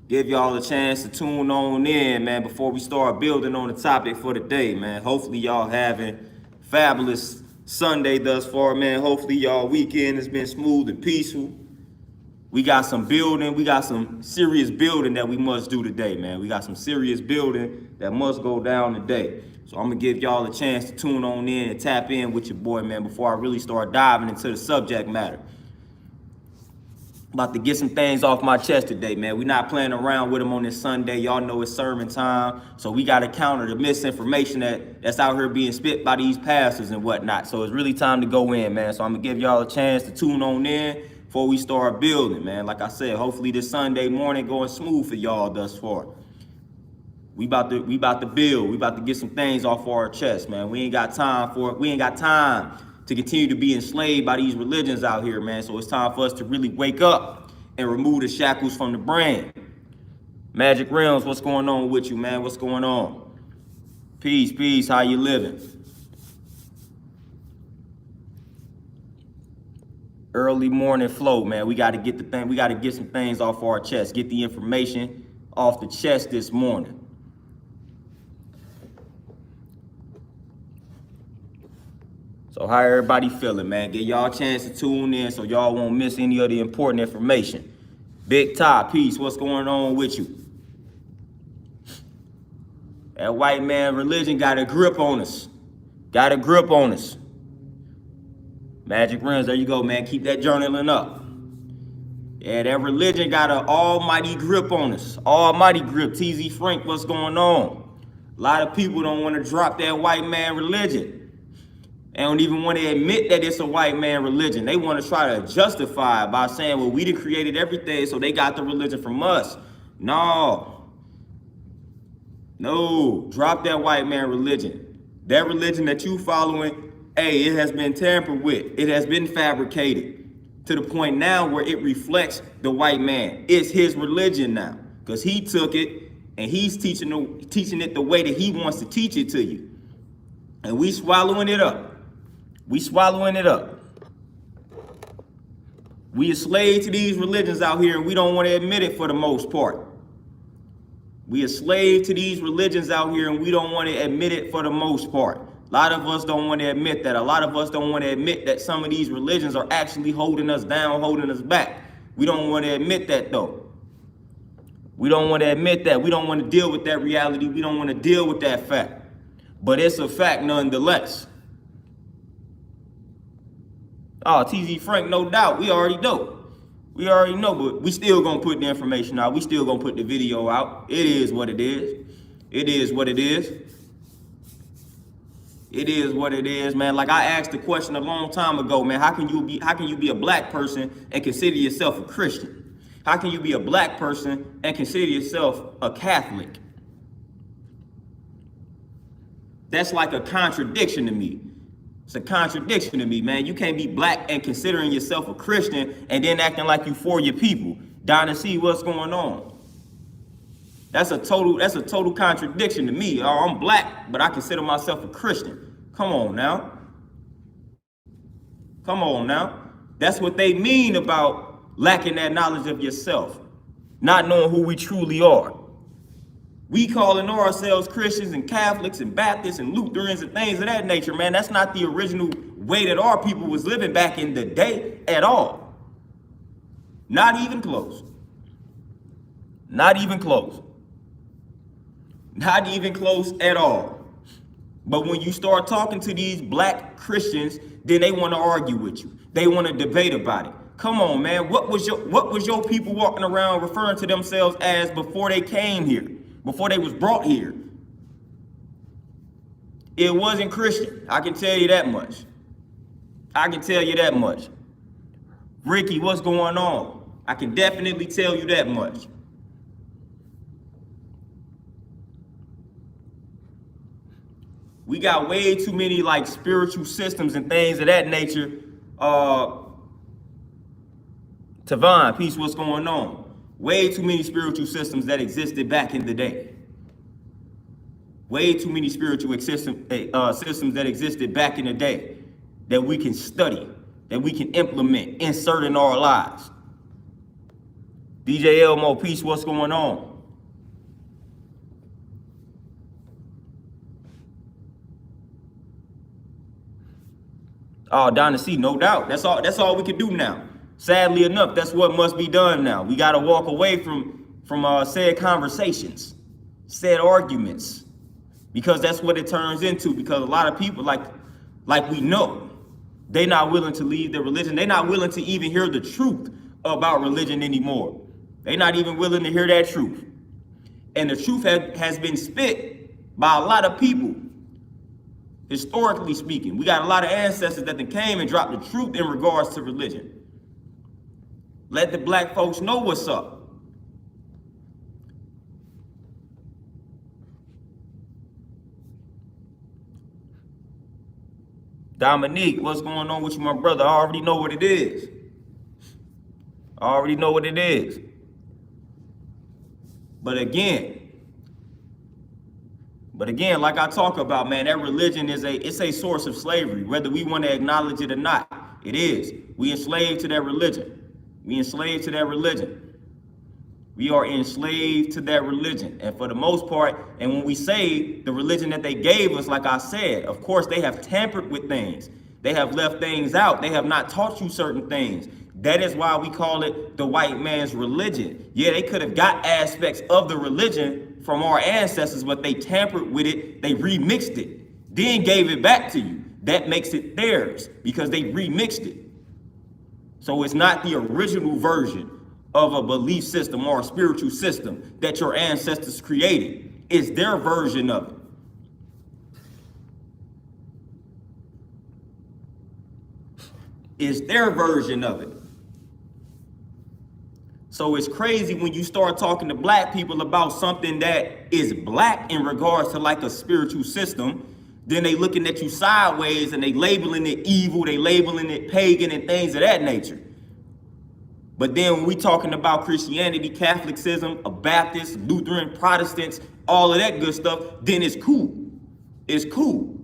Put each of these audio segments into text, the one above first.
give y'all a chance to tune on in, man, before we start building on the topic for the day, man. Hopefully y'all having fabulous Sunday thus far, man. Hopefully y'all weekend has been smooth and peaceful. We got some building, we got some serious building that we must do today, man. We got some serious building that must go down today. So I'm gonna give y'all a chance to tune on in and tap in with your boy, man, before I really start diving into the subject matter. About to get some things off my chest today, man. We're not playing around with them on this Sunday. Y'all know it's sermon time. So we got to counter the misinformation that's out here being spit by these pastors and whatnot. So it's really time to go in, man. So I'm going to give y'all a chance to tune on in before we start building, man. Like I said, hopefully this Sunday morning going smooth for y'all thus far. We about to build. We about to get some things off our chest, man. We ain't got time for it. We ain't got time to continue to be enslaved by these religions out here, man. So it's time for us to really wake up and remove the shackles from the brain. Magic Realms, what's going on with you, man? What's going on? Peace, peace. How you living? Early morning flow, man. We got to get some things off our chest. Get the information off the chest this morning. So how everybody feeling, man? Get y'all a chance to tune in so y'all won't miss any of the important information. Big Ty, peace. What's going on with you? That white man religion got a grip on us. Got a grip on us. Magic Rims, there you go, man. Keep that journaling up. Yeah, that religion got an almighty grip on us. Almighty grip. TZ Frank, what's going on? A lot of people don't want to drop that white man religion. They don't even want to admit that it's a white man religion. They want to try to justify it by saying, well, we done created everything, so they got the religion from us. No, drop that white man religion. That religion that you following, hey, it has been tampered with. It has been fabricated to the point now where it reflects the white man. It's his religion now because he took it and he's teaching it the way that he wants to teach it to you. And we swallowing it up. We swallowing it up. We are slaves to these religions out here and we don't want to admit it for the most part. We are slaves to these religions out here and we don't want to admit it for the most part. A lot of us don't want to admit that. A lot of us don't want to admit that some of these religions are actually holding us down, holding us back. We don't want to admit that though. We don't want to admit that. We don't want to deal with that reality. We don't want to deal with that fact. But it's a fact nonetheless. Oh, TZ Frank, no doubt. We already know. But we still gonna put the information out. We still gonna put the video out. It is what it is. It is what it is. It is what it is, man. Like I asked the question a long time ago, man. How can you be a black person and consider yourself a Christian? How can you be a black person and consider yourself a Catholic? That's like a contradiction to me. It's a contradiction to me, man. You can't be black and considering yourself a Christian and then acting like you for your people. Down and see what's going on. That's a total contradiction to me. Oh, I'm black, but I consider myself a Christian. Come on now. Come on now. That's what they mean about lacking that knowledge of yourself. Not knowing who we truly are. We calling ourselves Christians and Catholics and Baptists and Lutherans and things of that nature, man. That's not the original way that our people was living back in the day at all. Not even close. Not even close. Not even close at all. But when you start talking to these black Christians, then they want to argue with you. They want to debate about it. Come on, man. What was your people walking around referring to themselves as before they came here? Before they was brought here? It wasn't Christian. I can tell you that much. I can tell you that much. Ricky, what's going on? I can definitely tell you that much. We got way too many like spiritual systems and things of that nature. Tavon, peace, what's going on? Way too many spiritual systems that existed back in the day. Way too many spiritual systems that existed back in the day that we can study, that we can implement, insert in our lives. DJ Elmo, peace, what's going on? Oh, Dynasty, no doubt. That's all we can do now. Sadly enough, that's what must be done now. We got to walk away from said conversations, said arguments, because that's what it turns into. Because a lot of people, like we know, they're not willing to leave their religion. They're not willing to even hear the truth about religion anymore. They're not even willing to hear that truth. And the truth has been spit by a lot of people. Historically speaking, we got a lot of ancestors that then came and dropped the truth in regards to religion. Let the black folks know what's up. Dominique, what's going on with you, my brother? I already know what it is. I already know what it is. But again, like I talk about, man, that religion is a source of slavery, whether we want to acknowledge it or not. It is. We enslaved to that religion. We enslaved to that religion. We are enslaved to that religion. And for the most part, and when we say the religion that they gave us, like I said, of course, they have tampered with things. They have left things out. They have not taught you certain things. That is why we call it the white man's religion. Yeah, they could have got aspects of the religion from our ancestors, but they tampered with it. They remixed it, then gave it back to you. That makes it theirs because they remixed it. So it's not the original version of a belief system or a spiritual system that your ancestors created. It's their version of it. It's their version of it. So it's crazy when you start talking to black people about something that is black in regards to like a spiritual system. Then they looking at you sideways and they labeling it evil, they labeling it pagan and things of that nature. But then when we talking about Christianity, Catholicism, a Baptist, Lutheran, Protestants, all of that good stuff, then it's cool. It's cool.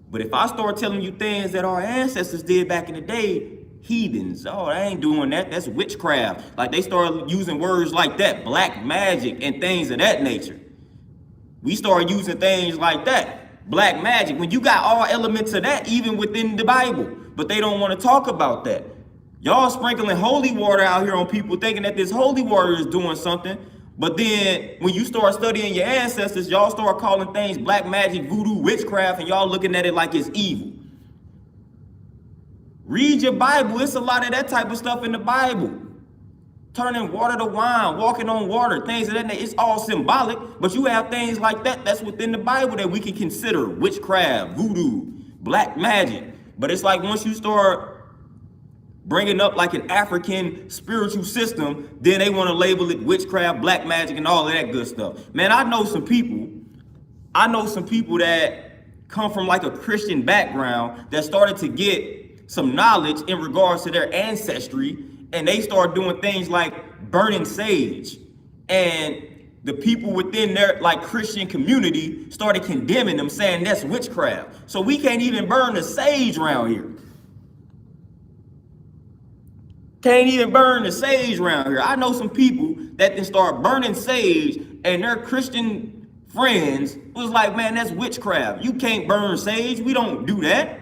But if I start telling you things that our ancestors did back in the day, heathens, oh, I ain't doing that. That's witchcraft. Like they start using words like that, black magic and things of that nature. We start using things like that. Black magic, when you got all elements of that even within the Bible, but they don't want to talk about that. Y'all sprinkling holy water out here on people thinking that this holy water is doing something, but then when you start studying your ancestors, y'all start calling things black magic, voodoo, witchcraft, and y'all looking at it like it's evil. Read your Bible. It's a lot of that type of stuff in the Bible. Turning water to wine, walking on water, things of that nature. It's all symbolic, but you have things like that that's within the Bible that we can consider witchcraft, voodoo, black magic. But it's like once you start bringing up like an African spiritual system, then they want to label it witchcraft, black magic, and all of that good stuff. Man, I know some people that come from like a Christian background that started to get some knowledge in regards to their ancestry, and they start doing things like burning sage, and the people within their like Christian community started condemning them, saying that's witchcraft. So we can't even burn the sage around here. Can't even burn the sage around here. I know some people that then start burning sage, and their Christian friends was like, man, that's witchcraft. You can't burn sage. We don't do that.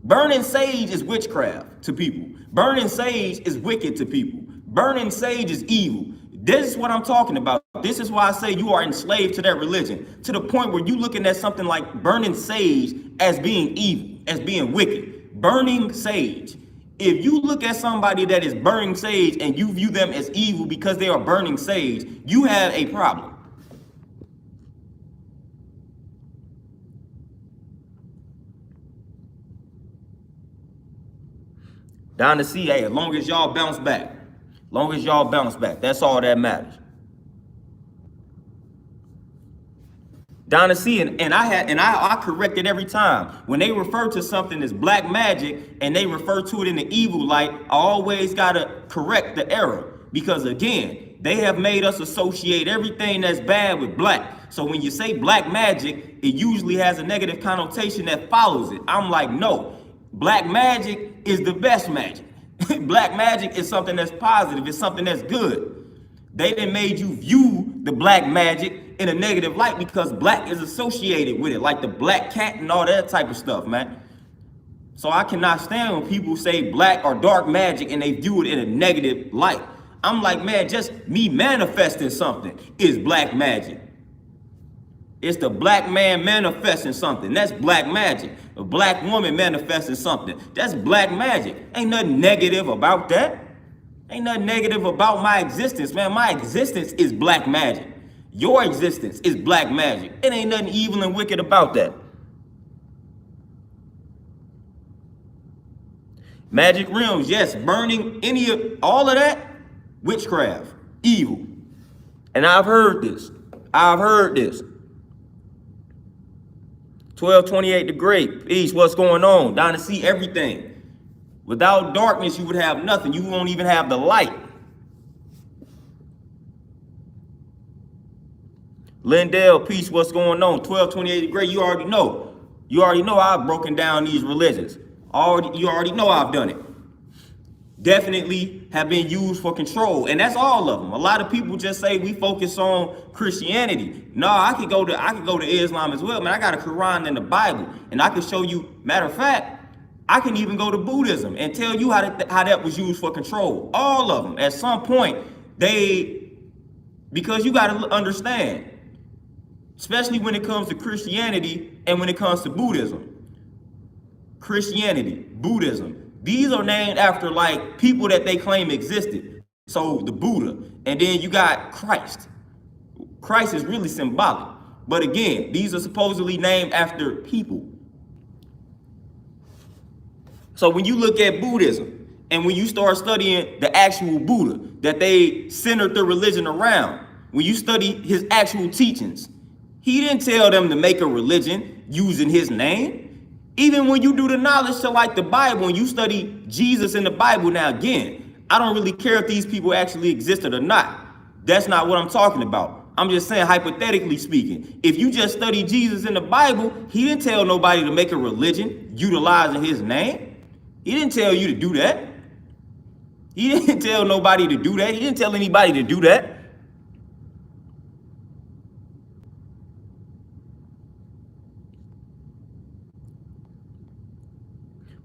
Burning sage is witchcraft to people. Burning sage is wicked to people. Burning sage is evil. This is what I'm talking about. This is why I say you are enslaved to that religion, to the point where you looking at something like burning sage as being evil, as being wicked. Burning sage. If you look at somebody that is burning sage and you view them as evil because they are burning sage, you have a problem. Down to CA, as long as y'all bounce back. Long as y'all bounce back. That's all that matters. Down to C, and I correct it every time. When they refer to something as black magic and they refer to it in the evil light, I always gotta correct the error. Because again, they have made us associate everything that's bad with black. So when you say black magic, it usually has a negative connotation that follows it. I'm like, no, black magic is the best magic. Black magic is something that's positive. It's something that's good. They done made you view the black magic in a negative light because black is associated with it, like the black cat and all that type of stuff, man. So I cannot stand when people say black or dark magic and they view it in a negative light. I'm like, man, just me manifesting something is black magic. It's the black man manifesting something. That's black magic. A black woman manifesting something. That's black magic. Ain't nothing negative about that. Ain't nothing negative about my existence, man. My existence is black magic. Your existence is black magic. It ain't nothing evil and wicked about that. Magic realms, yes, burning any of all of that, witchcraft, evil. And I've heard this. 1228 the Great, peace, what's going on? Down to see everything. Without darkness, you would have nothing. You won't even have the light. Lindell, peace, what's going on? 1228 the Great, you already know. You already know I've broken down these religions. You already know I've done it. Definitely have been used for control, and that's all of them. A lot of people just say we focus on Christianity. No, I could go to Islam as well, man. I got a Quran and the Bible, and I can show you. Matter of fact, I can even go to Buddhism and tell you how that was used for control. All of them. At some point, because you got to understand, especially when it comes to Christianity and when it comes to Buddhism. Christianity, Buddhism. These are named after like people that they claim existed. So the Buddha, and then you got Christ. Christ is really symbolic. But again, these are supposedly named after people. So when you look at Buddhism and when you start studying the actual Buddha that they centered the religion around, when you study his actual teachings, he didn't tell them to make a religion using his name. Even when you do the knowledge to like the Bible and you study Jesus in the Bible, now again, I don't really care if these people actually existed or not. That's not what I'm talking about. I'm just saying, hypothetically speaking, if you just study Jesus in the Bible, he didn't tell nobody to make a religion utilizing his name. He didn't tell you to do that. He didn't tell nobody to do that. He didn't tell anybody to do that.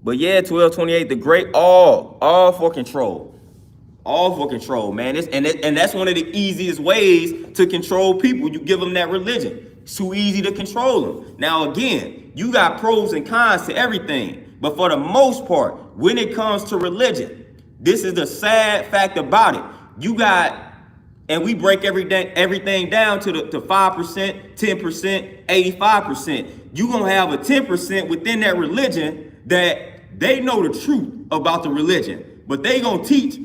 But yeah, 1228 the Great, all for control. All for control, man. And that's one of the easiest ways to control people. You give them that religion. It's too easy to control them. Now, again, you got pros and cons to everything. But for the most part, when it comes to religion, this is the sad fact about it. You got, and we break everything down to 5%, 10%, 85%. You're going to have a 10% within that religion that they know the truth about the religion, but they gonna teach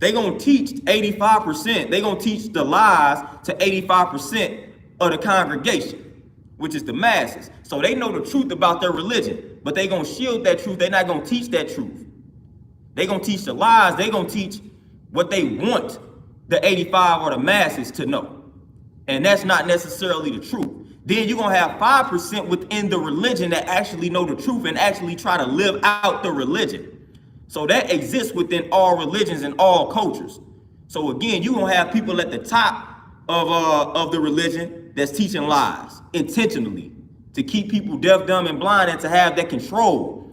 85%. They gonna teach the lies to 85% of the congregation, which is the masses. So they know the truth about their religion, but they gonna shield that truth. They're not gonna teach that truth. They gonna teach the lies. They gonna teach what they want the 85 or the masses to know. And that's not necessarily the truth. Then you're going to have 5% within the religion that actually know the truth and actually try to live out the religion. So that exists within all religions and all cultures. So again, you're going to have people at the top of the religion that's teaching lies intentionally to keep people deaf, dumb, and blind, and to have that control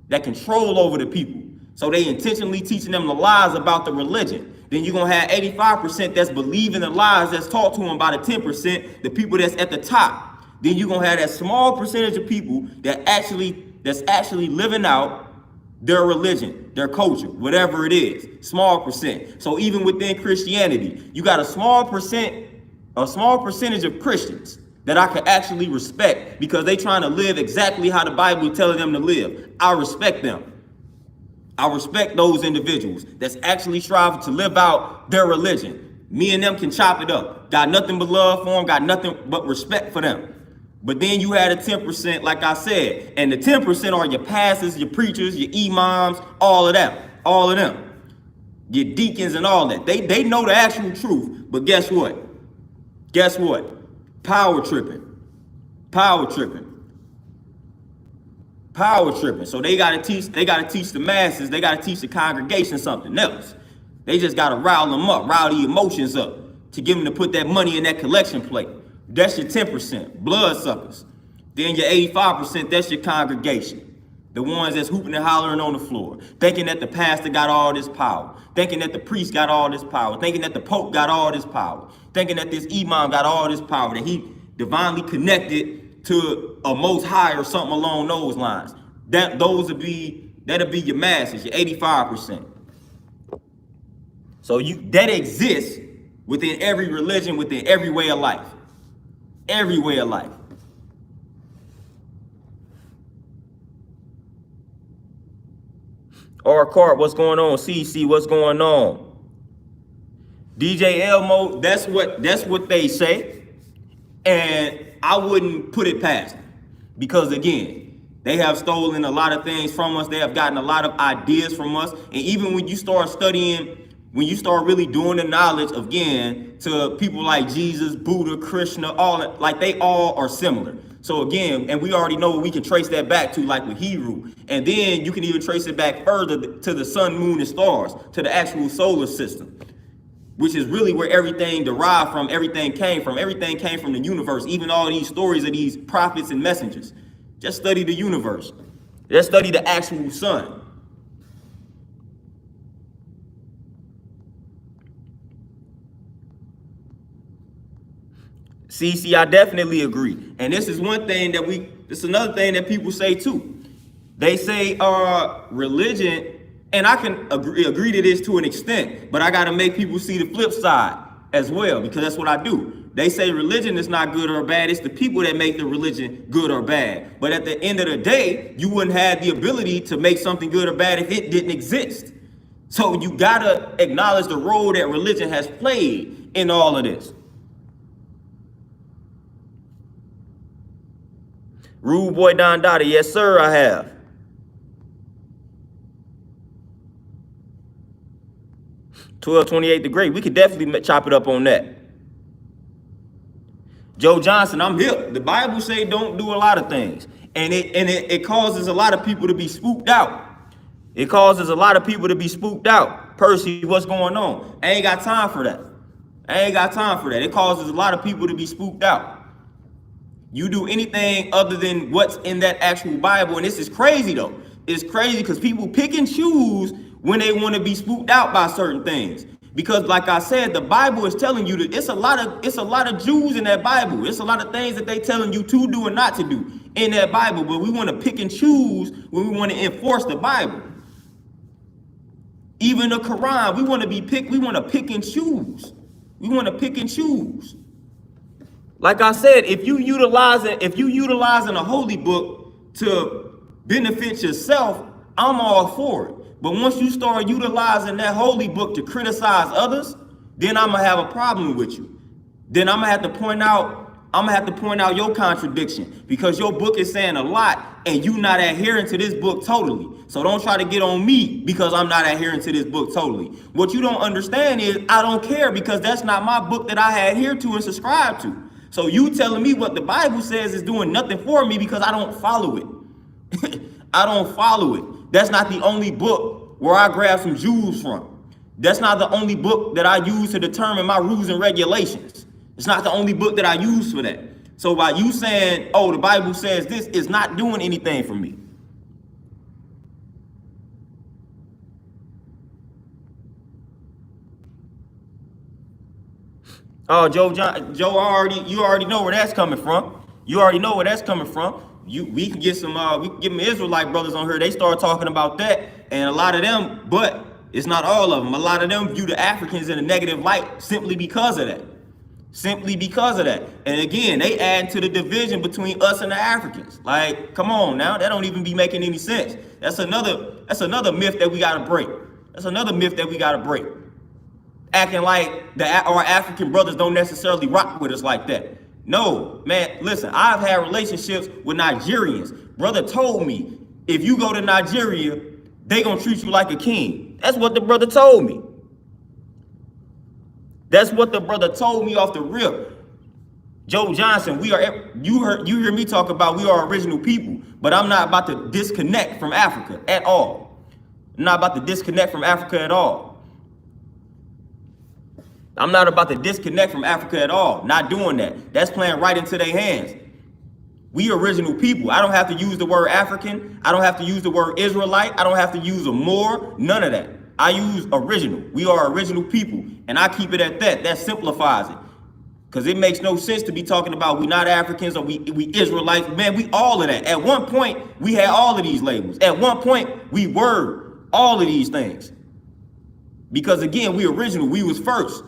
over the people. So they intentionally teaching them the lies about the religion. Then you're going to have 85% that's believing the lies that's taught to them by the 10%, the people that's at the top. Then you're going to have that small percentage of people that's actually living out their religion, their culture, whatever it is, small percent. So even within Christianity, you got a small percentage of Christians that I could actually respect because they trying to live exactly how the Bible is telling them to live. I respect them. I respect those individuals that's actually striving to live out their religion. Me and them can chop it up. Got nothing but love for them, got nothing but respect for them. But then you had a 10%, like I said, and the 10% are your pastors, your preachers, your imams, all of them. Your deacons and all that. They know the actual truth, but guess what? Power tripping. Power tripping. So they gotta teach the masses, they gotta teach the congregation something else. They just gotta rile them up, rile the emotions up to get them to put that money in that collection plate. That's your 10%, bloodsuckers. Then your 85%, that's your congregation. The ones that's hooping and hollering on the floor, thinking that the pastor got all this power, thinking that the priest got all this power, thinking that the pope got all this power, thinking that this imam got all this power, that he divinely connected to a most high or something along those lines. That'll be your masses, your 85%. So that exists within every religion, within every way of life. Every way of life. R-Cart, what's going on? CC, what's going on? DJ Elmo, that's what they say. And I wouldn't put it past them. Because again, they have stolen a lot of things from us. They have gotten a lot of ideas from us. And even when you start studying, when you start really doing the knowledge, again, to people like Jesus, Buddha, Krishna, like they all are similar. So again, and we already know we can trace that back to, like with Heru. And then you can even trace it back further to the sun, moon, and stars, to the actual solar system, which is really where everything derived from, everything came from. Everything came from the universe, even all these stories of these prophets and messengers. Just study the universe. Just study the actual sun. See, I definitely agree. And this is one thing this is another thing that people say too. They say religion, and I can agree to this to an extent, but I got to make people see the flip side as well, because that's what I do. They say religion is not good or bad. It's the people that make the religion good or bad. But at the end of the day, you wouldn't have the ability to make something good or bad if it didn't exist. So you got to acknowledge the role that religion has played in all of this. Rude Boy Don Dottie, yes sir, I have. $12.28 the Great. We could definitely chop it up on that. Joe Johnson, I'm hip. The Bible say don't do a lot of things, and it causes a lot of people to be spooked out. It causes a lot of people to be spooked out. Percy, what's going on? I ain't got time for that. It causes a lot of people to be spooked out. You do anything other than what's in that actual Bible, and this is crazy though. It's crazy because people pick and choose when they want to be spooked out by certain things. Because like I said, the Bible is telling you that it's a lot of Jews in that Bible. It's a lot of things that they telling you to do and not to do in that Bible. But we want to pick and choose when we want to enforce the Bible. Even the Quran, we want to pick and choose. We want to pick and choose. Like I said, if you utilizing a holy book to benefit yourself, I'm all for it. But once you start utilizing that holy book to criticize others, then I'm gonna have a problem with you. Then I'm gonna have to point out your contradiction, because your book is saying a lot and you not adhering to this book totally. So don't try to get on me because I'm not adhering to this book totally. What you don't understand is I don't care, because that's not my book that I adhere to and subscribe to. So you telling me what the Bible says is doing nothing for me because I don't follow it. I don't follow it. That's not the only book where I grab some Jews from. That's not the only book that I use to determine my rules and regulations. It's not the only book that I use for that. So by you saying, oh, the Bible says this, is not doing anything for me. Oh, you already know where that's coming from. We can get some Israelite brothers on here. They start talking about that, and a lot of them, but it's not all of them. A lot of them view the Africans in a negative light simply because of that. And again, they add to the division between us and the Africans. Like, come on now, that don't even be making any sense. That's another myth that we gotta break. Acting like our African brothers don't necessarily rock with us like that. No, man, listen, I've had relationships with Nigerians. Brother told me, if you go to Nigeria, they gonna treat you like a king. That's what the brother told me. That's what the brother told me off the rip. Joe Johnson, you hear me talk about we are original people, but I'm not about to disconnect from Africa at all. I'm not about to disconnect from Africa at all. I'm not about to disconnect from Africa at all. Not doing that. That's playing right into their hands. We original people. I don't have to use the word African. I don't have to use the word Israelite. I don't have to use a Moor. None of that. I use original. We are original people. And I keep it at that. That simplifies it. Because it makes no sense to be talking about we not Africans or we Israelites. Man, we all of that. At one point, we had all of these labels. At one point, we were all of these things. Because again, we original. We was first.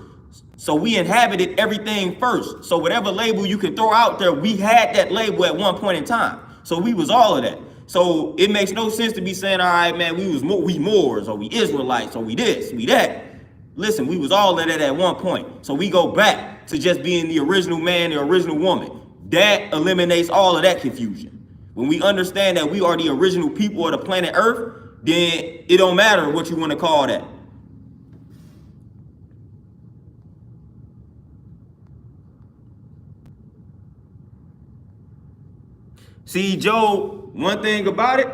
So we inhabited everything first. So whatever label you can throw out there, we had that label at one point in time. So we was all of that. So it makes no sense to be saying, all right, man, we Moors or we Israelites or we this, we that. Listen, we was all of that at one point. So we go back to just being the original man, the original woman. That eliminates all of that confusion. When we understand that we are the original people of the planet Earth, then it don't matter what you want to call that. See, Joe, one thing about it,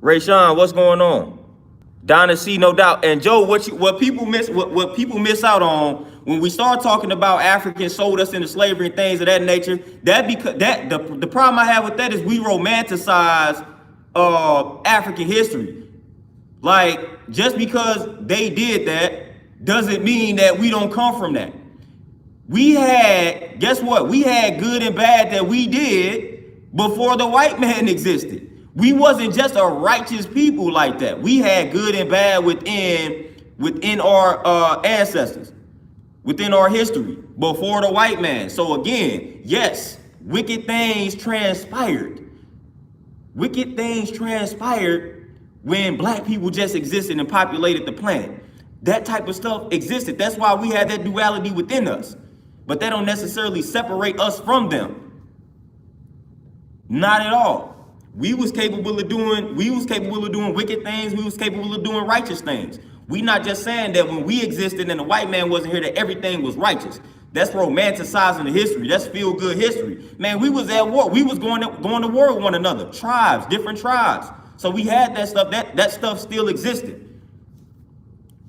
Rayshawn, what's going on? Donna C, no doubt. And Joe, what people miss out on when we start talking about Africans sold us into slavery and things of that nature, the problem I have with that is we romanticize African history. Like, just because they did that doesn't mean that we don't come from that. We had, guess what? We had good and bad that we did before the white man existed. We wasn't just a righteous people like that. We had good and bad within our ancestors, within our history before the white man. So again, yes, wicked things transpired. Wicked things transpired when black people just existed and populated the planet. That type of stuff existed. That's why we had that duality within us. But that don't necessarily separate us from them. Not at all. We was capable of doing wicked things. We was capable of doing righteous things. We not just saying that when we existed and the white man wasn't here that everything was righteous. That's romanticizing the history. That's feel good history. Man, we was at war. We was going to war with one another. Tribes, different tribes. So we had that stuff. That stuff still existed.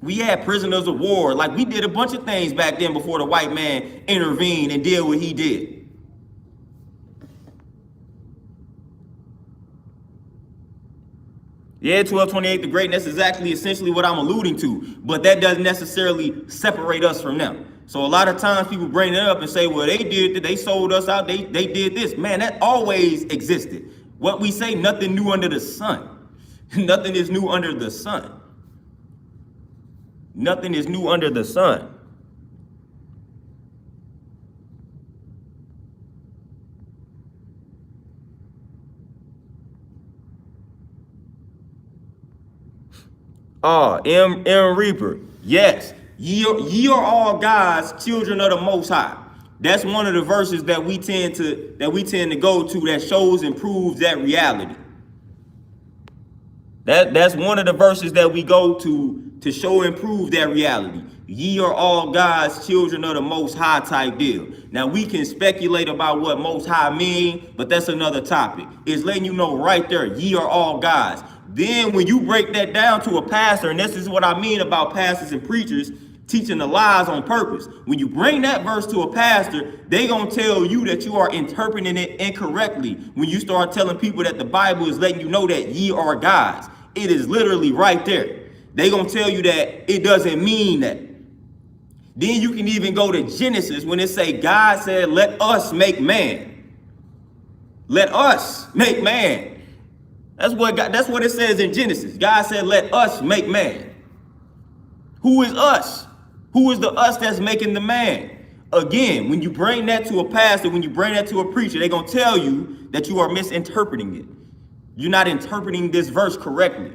We had prisoners of war. Like, we did a bunch of things back then before the white man intervened and did what he did. Yeah, 1228, the greatness is actually essentially what I'm alluding to, but that doesn't necessarily separate us from them. So a lot of times people bring it up and say, well, they sold us out, they did this. Man, that always existed. What we say, nothing new under the sun. Nothing is new under the sun. Nothing is new under the sun. M. Reaper. Yes. Ye are all God's children of the Most High. That's one of the verses that we tend to go to that shows and proves that reality. That's one of the verses that we go to show and prove that reality. Ye are all God's children of the Most High type deal. Now, we can speculate about what Most High mean, but that's another topic. It's letting you know right there, ye are all God's. Then when you break that down to a pastor, and this is what I mean about pastors and preachers teaching the lies on purpose. When you bring that verse to a pastor, they gonna tell you that you are interpreting it incorrectly. When you start telling people that the Bible is letting you know that ye are God's, it is literally right there. They gonna tell you that it doesn't mean that. Then you can even go to Genesis when it say God said, let us make man. Let us make man. That's what it says in Genesis. God said, let us make man. Who is us? Who is the us that's making the man? Again, when you bring that to a pastor, when you bring that to a preacher, they're going to tell you that you are misinterpreting it. You're not interpreting this verse correctly.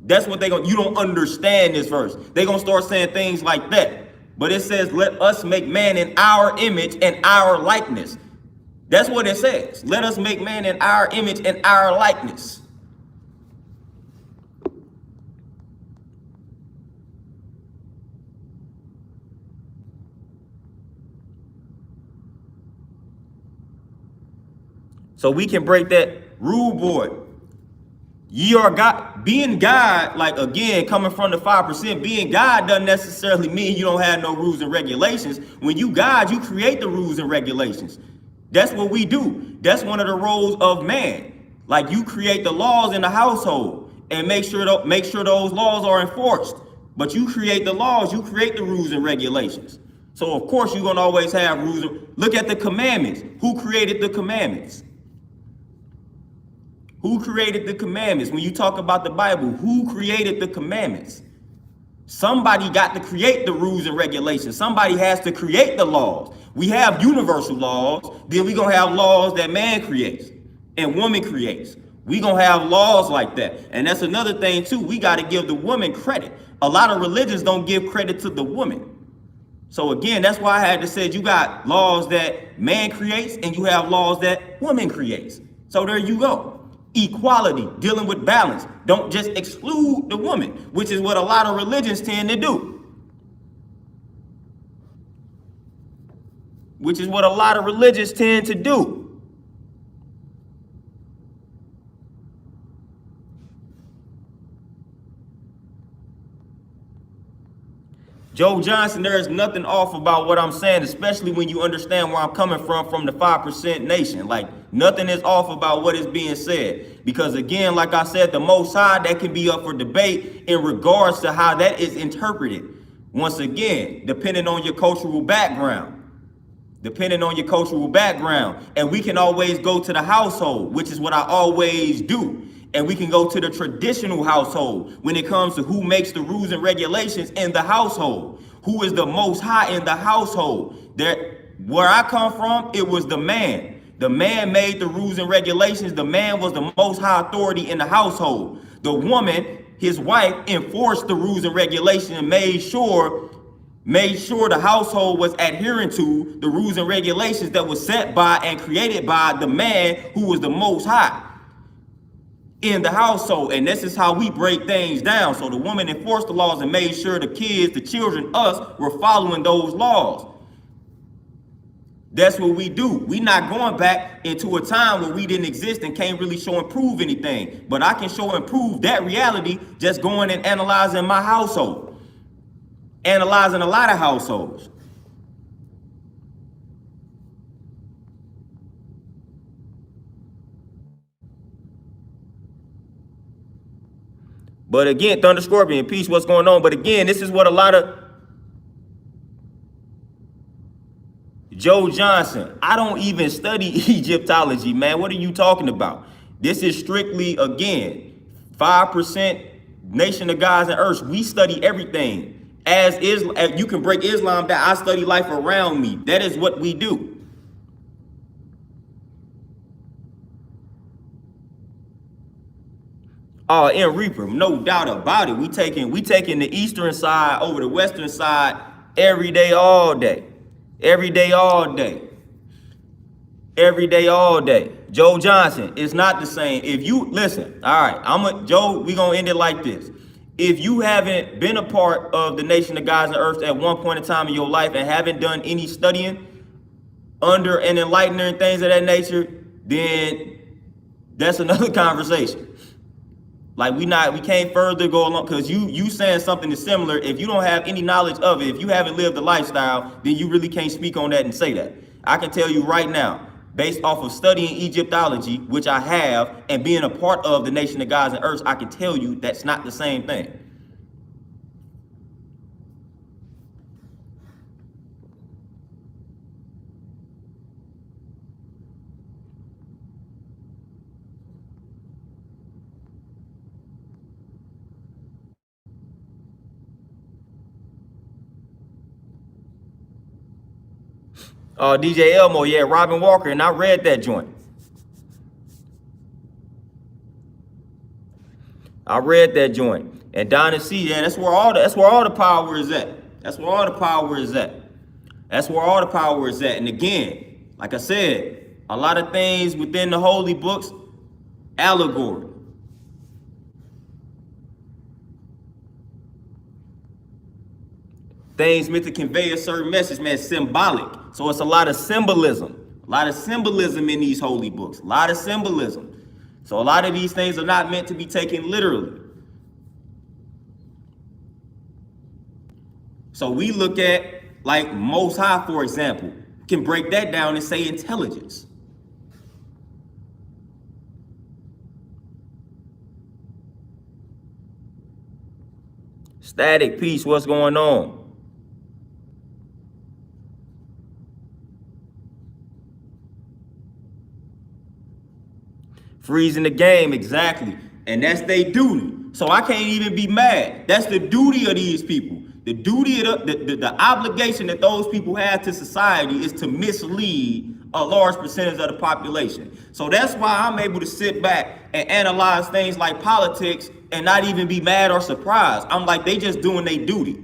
That's what you don't understand this verse. They're going to start saying things like that. But it says, let us make man in our image and our likeness. That's what it says. Let us make man in our image and our likeness. So we can break that rule board. Ye are God, being God, like again, coming from the 5%, being God doesn't necessarily mean you don't have no rules and regulations. When you God, you create the rules and regulations. That's what we do. That's one of the roles of man. Like you create the laws in the household and make sure those laws are enforced. But you create the laws, you create the rules and regulations. So of course you're gonna always have rules. Look at the commandments. Who created the commandments? Who created the commandments? When you talk about the Bible, who created the commandments? Somebody got to create the rules and regulations. Somebody has to create the laws. We have universal laws, then we're going to have laws that man creates and woman creates. We're going to have laws like that. And that's another thing too. We got to give the woman credit. A lot of religions don't give credit to the woman. So again, that's why I had to say you got laws that man creates and you have laws that woman creates. So there you go. Equality, dealing with balance. Don't just exclude the woman, which is what a lot of religions tend to do. Which is what a lot of religions tend to do. Joe Johnson, there is nothing off about what I'm saying, especially when you understand where I'm coming from the 5% nation. Like, nothing is off about what is being said. Because again, like I said, the Most High, that can be up for debate in regards to how that is interpreted. Once again, depending on your cultural background. Depending on your cultural background. And we can always go to the household, which is what I always do. And we can go to the traditional household when it comes to who makes the rules and regulations in the household. Who is the Most High in the household? Where I come from, it was the man. The man made the rules and regulations. The man was the Most High authority in the household. The woman, his wife, enforced the rules and regulations and made sure the household was adhering to the rules and regulations that was set by and created by the man who was the Most High in the household. And this is how we break things down. So the woman enforced the laws and made sure the kids, the children, us, were following those laws. That's what we do. We're not going back into a time where we didn't exist and can't really show and prove anything. But I can show and prove that reality just going and analyzing my household. Analyzing a lot of households. But again, Thunder Scorpion, peace, what's going on? But again, this is what a lot of Joe Johnson, I don't even study Egyptology, man. What are you talking about? This is strictly, again, 5% Nation of Gods and Earths. We study everything. As you can break Islam down, I study life around me. That is what we do. In Reaper, no doubt about it. We taking the eastern side over the western side every day, all day. Every day, all day. Every day, all day. Joe Johnson, it's not the same. If you listen, all right, Joe, we gonna end it like this. If you haven't been a part of the Nation of Gods and Earths at one point in time in your life and haven't done any studying under an enlightener and things of that nature, then that's another conversation. Like we can't further go along because you saying something is similar. If you don't have any knowledge of it, if you haven't lived the lifestyle, then you really can't speak on that and say that. I can tell you right now, based off of studying Egyptology, which I have, and being a part of the Nation of Gods and Earths, I can tell you that's not the same thing. DJ Elmo, yeah, Robin Walker, and I read that joint. I read that joint. And Donna C, yeah, that's where all the power is at. That's where all the power is at. That's where all the power is at. And again, like I said, a lot of things within the holy books, allegory. Things meant to convey a certain message, man, symbolic. So it's a lot of symbolism. A lot of symbolism in these holy books. A lot of symbolism. So a lot of these things are not meant to be taken literally. So we look at, like, Most High, for example, can break that down and say intelligence. Static, peace, what's going on? Freezing the game, exactly. And that's their duty. So I can't even be mad. That's the duty of these people. The duty of the obligation that those people have to society is to mislead a large percentage of the population. So that's why I'm able to sit back and analyze things like politics and not even be mad or surprised. I'm like, they just doing their duty.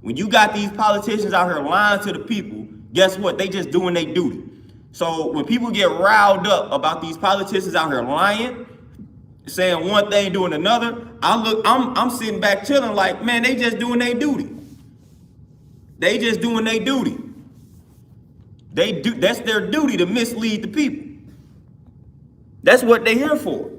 When you got these politicians out here lying to the people, guess what? They just doing their duty. So when people get riled up about these politicians out here lying, saying one thing, doing another, I'm sitting back chilling like, man, they just doing their duty. They just doing their duty. That's their duty, to mislead the people. That's what they're here for.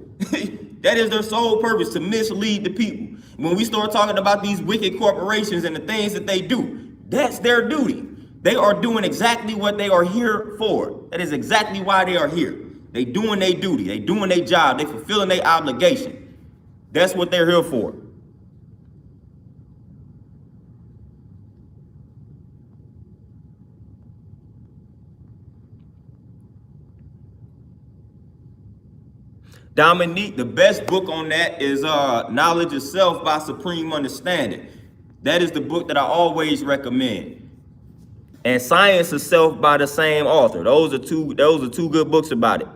That is their sole purpose, to mislead the people. When we start talking about these wicked corporations and the things that they do, that's their duty. They are doing exactly what they are here for. That is exactly why they are here. They doing their duty. They doing their job. They fulfilling their obligation. That's what they're here for. Dominique, the best book on that is Knowledge of Self by Supreme Understanding. That is the book that I always recommend. And Science of Self by the same author. Those are two good books about it.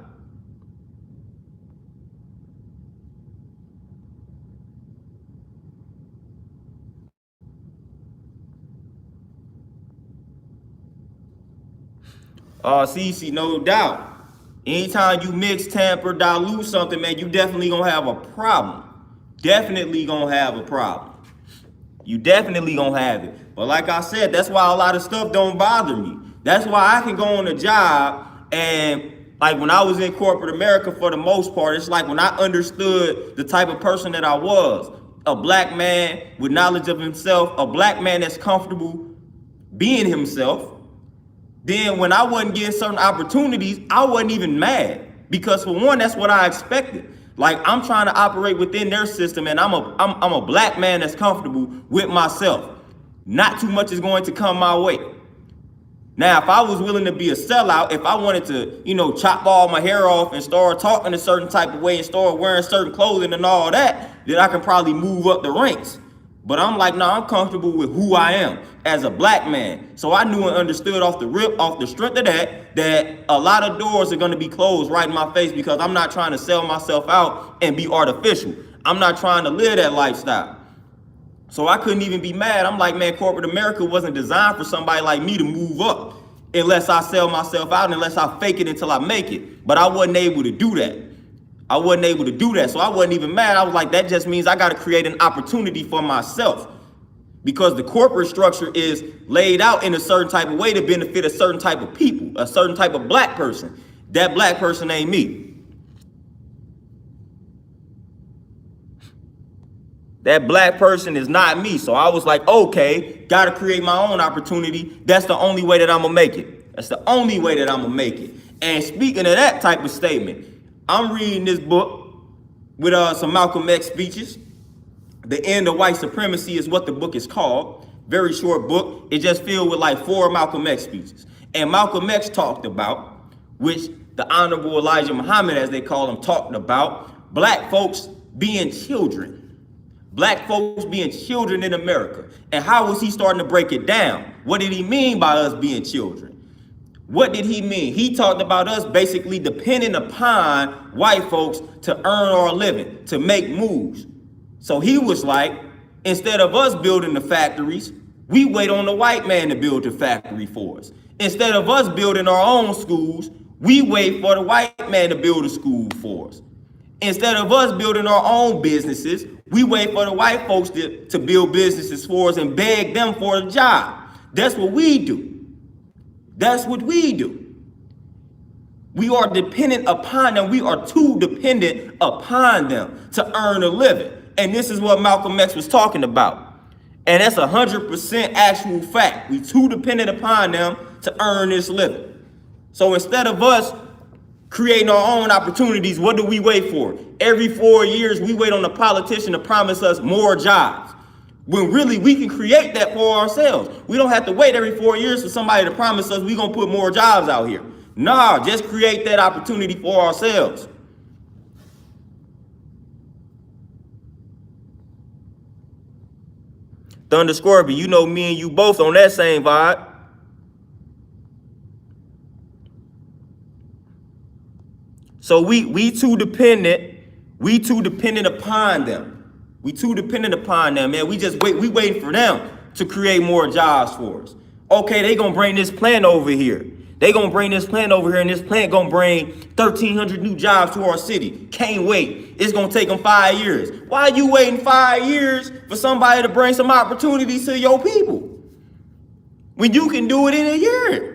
CC, no doubt. Anytime you mix, tamper, dilute something, man, you definitely gonna have a problem. Definitely gonna have a problem. You definitely gonna have it. But like I said, that's why a lot of stuff don't bother me. That's why I can go on a job and, like, when I was in corporate America, for the most part, it's like when I understood the type of person that I was, a black man with knowledge of himself, a black man that's comfortable being himself, then when I wasn't getting certain opportunities, I wasn't even mad. Because for one, that's what I expected. Like, I'm trying to operate within their system, and I'm a black man that's comfortable with myself. Not too much is going to come my way. Now, if I was willing to be a sellout, if I wanted to, chop all my hair off and start talking a certain type of way and start wearing certain clothing and all that, then I can probably move up the ranks. But I'm like, no, I'm comfortable with who I am as a black man. So I knew and understood off the strength of that a lot of doors are going to be closed right in my face, because I'm not trying to sell myself out and be artificial. I'm not trying to live that lifestyle. So I couldn't even be mad. I'm like, man, corporate America wasn't designed for somebody like me to move up unless I sell myself out, unless I fake it until I make it. But I wasn't able to do that. So I wasn't even mad. I was like, that just means I got to create an opportunity for myself, because the corporate structure is laid out in a certain type of way to benefit a certain type of people, a certain type of black person. That black person ain't me. That black person is not me. So I was like, okay, got to create my own opportunity. That's the only way that I'm going to make it. That's the only way that I'm going to make it. And speaking of that type of statement, I'm reading this book with some Malcolm X speeches. The End of White Supremacy is what the book is called. Very short book. It's just filled with like 4 Malcolm X speeches. And Malcolm X talked about, which the Honorable Elijah Muhammad, as they call him, talked about, black folks being children. Black folks being children in America. And how was he starting to break it down? What did he mean by us being children? What did he mean? He talked about us basically depending upon white folks to earn our living, to make moves. So he was like, instead of us building the factories, we wait on the white man to build the factory for us. Instead of us building our own schools, we wait for the white man to build a school for us. Instead of us building our own businesses, we wait for the white folks to build businesses for us and beg them for a job. That's what we do. That's what we do. We are dependent upon them. We are too dependent upon them to earn a living. And this is what Malcolm X was talking about. And that's 100% actual fact. We too dependent upon them to earn this living. So instead of us creating our own opportunities, what do we wait for? Every 4 years, we wait on a politician to promise us more jobs, when really we can create that for ourselves. We don't have to wait every 4 years for somebody to promise us we're going to put more jobs out here. Nah, just create that opportunity for ourselves. Thunder Scorpion, you know me and you both on that same vibe. So we too dependent. We too dependent upon them. We too dependent upon them, man. We waiting for them to create more jobs for us. Okay, they gonna bring this plant over here. They gonna bring this plant over here, and this plant gonna bring 1,300 new jobs to our city. Can't wait. It's gonna take them 5 years. Why are you waiting 5 years for somebody to bring some opportunities to your people when you can do it in a year?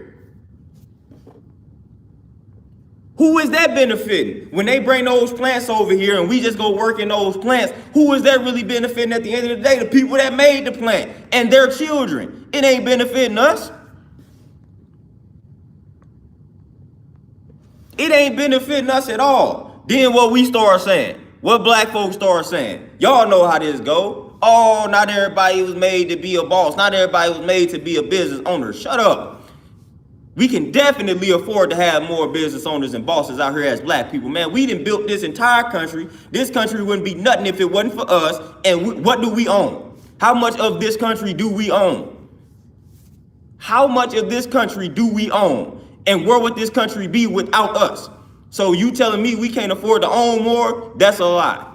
Who is that benefiting? When they bring those plants over here and we just go work in those plants, who is that really benefiting at the end of the day? The people that made the plant and their children. It ain't benefiting us. It ain't benefiting us at all. Then what we start saying, what black folks start saying, y'all know how this go. Oh, not everybody was made to be a boss. Not everybody was made to be a business owner. Shut up. We can definitely afford to have more business owners and bosses out here as black people, man. We done built this entire country. This country wouldn't be nothing if it wasn't for us. And what do we own? How much of this country do we own? How much of this country do we own? And where would this country be without us? So you telling me we can't afford to own more? That's a lie.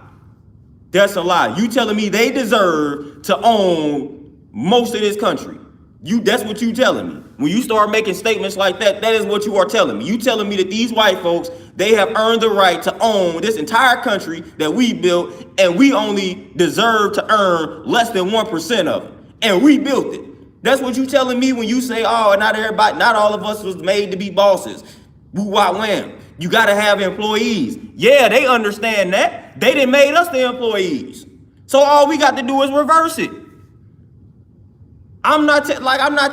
That's a lie. You telling me they deserve to own most of this country? That's what you telling me. When you start making statements like that, that is what you are telling me. You telling me that these white folks, they have earned the right to own this entire country that we built, and we only deserve to earn less than 1% of it. And we built it. That's what you telling me when you say, oh, not everybody, not all of us was made to be bosses. Woo, wah, wham. You got to have employees. Yeah, they understand that. They done made us the employees. So all we got to do is reverse it. I'm not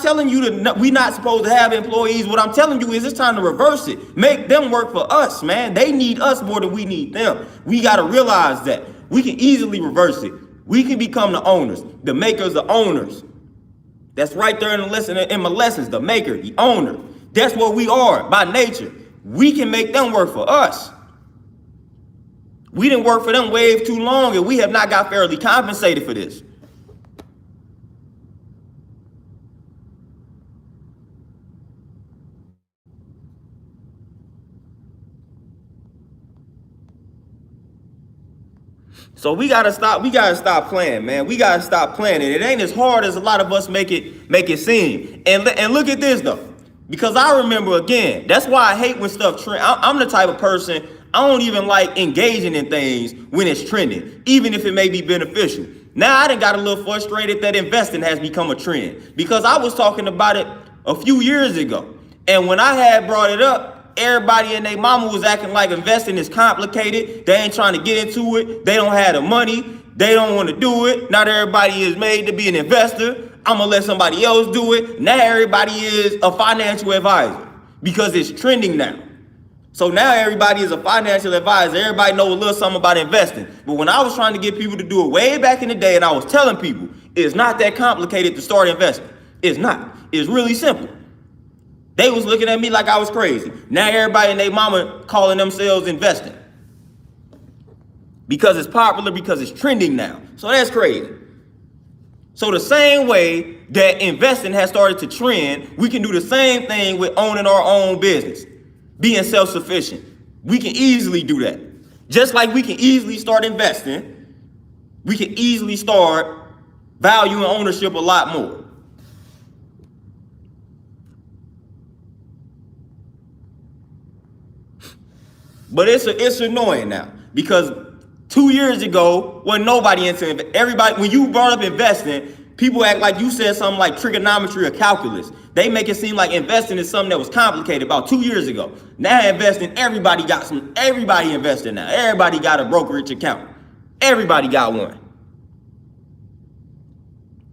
telling you that we not supposed to have employees. What I'm telling you is it's time to reverse it. Make them work for us, man. They need us more than we need them. We got to realize that. We can easily reverse it. We can become the owners, the makers, the owners. That's right there in the lesson, in my lessons, the maker, the owner. That's what we are by nature. We can make them work for us. We didn't work for them way too long, and we have not got fairly compensated for this. So we gotta stop playing, man. We gotta stop playing it. It ain't as hard as a lot of us make it seem. And look at this though, because I remember again. That's why I hate when stuff trend. I'm the type of person, I don't even like engaging in things when it's trending, even if it may be beneficial. Now I done got a little frustrated that investing has become a trend, because I was talking about it a few years ago, and when I had brought it up, everybody and their mama was acting like investing is complicated. They ain't trying to get into it. They don't have the money. They don't want to do it. Not everybody is made to be an investor. I'm going to let somebody else do it. Now everybody is a financial advisor because it's trending now. So now everybody is a financial advisor. Everybody knows a little something about investing. But when I was trying to get people to do it way back in the day, and I was telling people, it's not that complicated to start investing. It's not. It's really simple. They was looking at me like I was crazy. Now everybody and their mama calling themselves investing. Because it's popular, because it's trending now. So that's crazy. So the same way that investing has started to trend, we can do the same thing with owning our own business, being self-sufficient. We can easily do that. Just like we can easily start investing, we can easily start valuing ownership a lot more. But it's annoying now, because 2 years ago, wasn't nobody into it. Everybody, when you brought up investing, People act like you said something like trigonometry or calculus. They make it seem like investing is something that was complicated about 2 years ago. Now investing, everybody invested now. Everybody got a brokerage account. Everybody got one.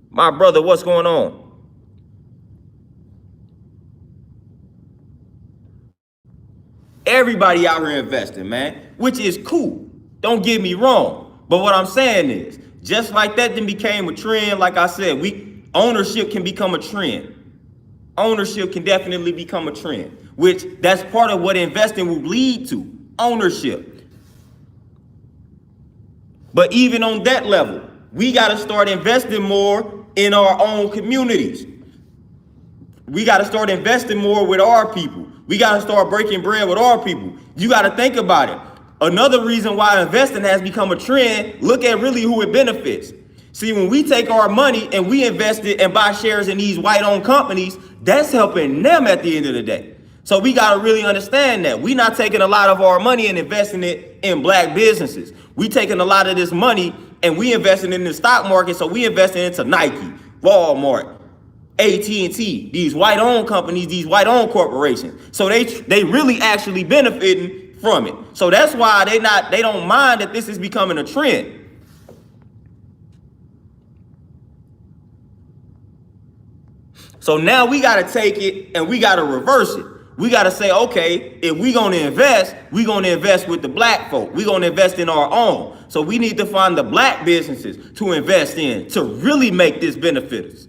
My brother, what's going on? Everybody out here investing, man, which is cool. Don't get me wrong. But what I'm saying is, just like that then became a trend, like I said, ownership can become a trend. Ownership can definitely become a trend, which that's part of what investing will lead to, ownership. But even on that level, we got to start investing more in our own communities. We got to start investing more with our people. We got to start breaking bread with our people. You got to think about it. Another reason why investing has become a trend, look at really who it benefits. See, when we take our money and we invest it and buy shares in these white-owned companies, that's helping them at the end of the day. So we got to really understand that. We're not taking a lot of our money and investing it in black businesses. We taking a lot of this money and we investing in the stock market. So we investing into Nike, Walmart, AT&T, these white-owned companies, these white-owned corporations. So they really actually benefiting from it. So that's why they don't mind that this is becoming a trend. So now we got to take it and we got to reverse it. We got to say, okay, if we're going to invest with the black folk. We're going to invest in our own. So we need to find the black businesses to invest in to really make this benefit us.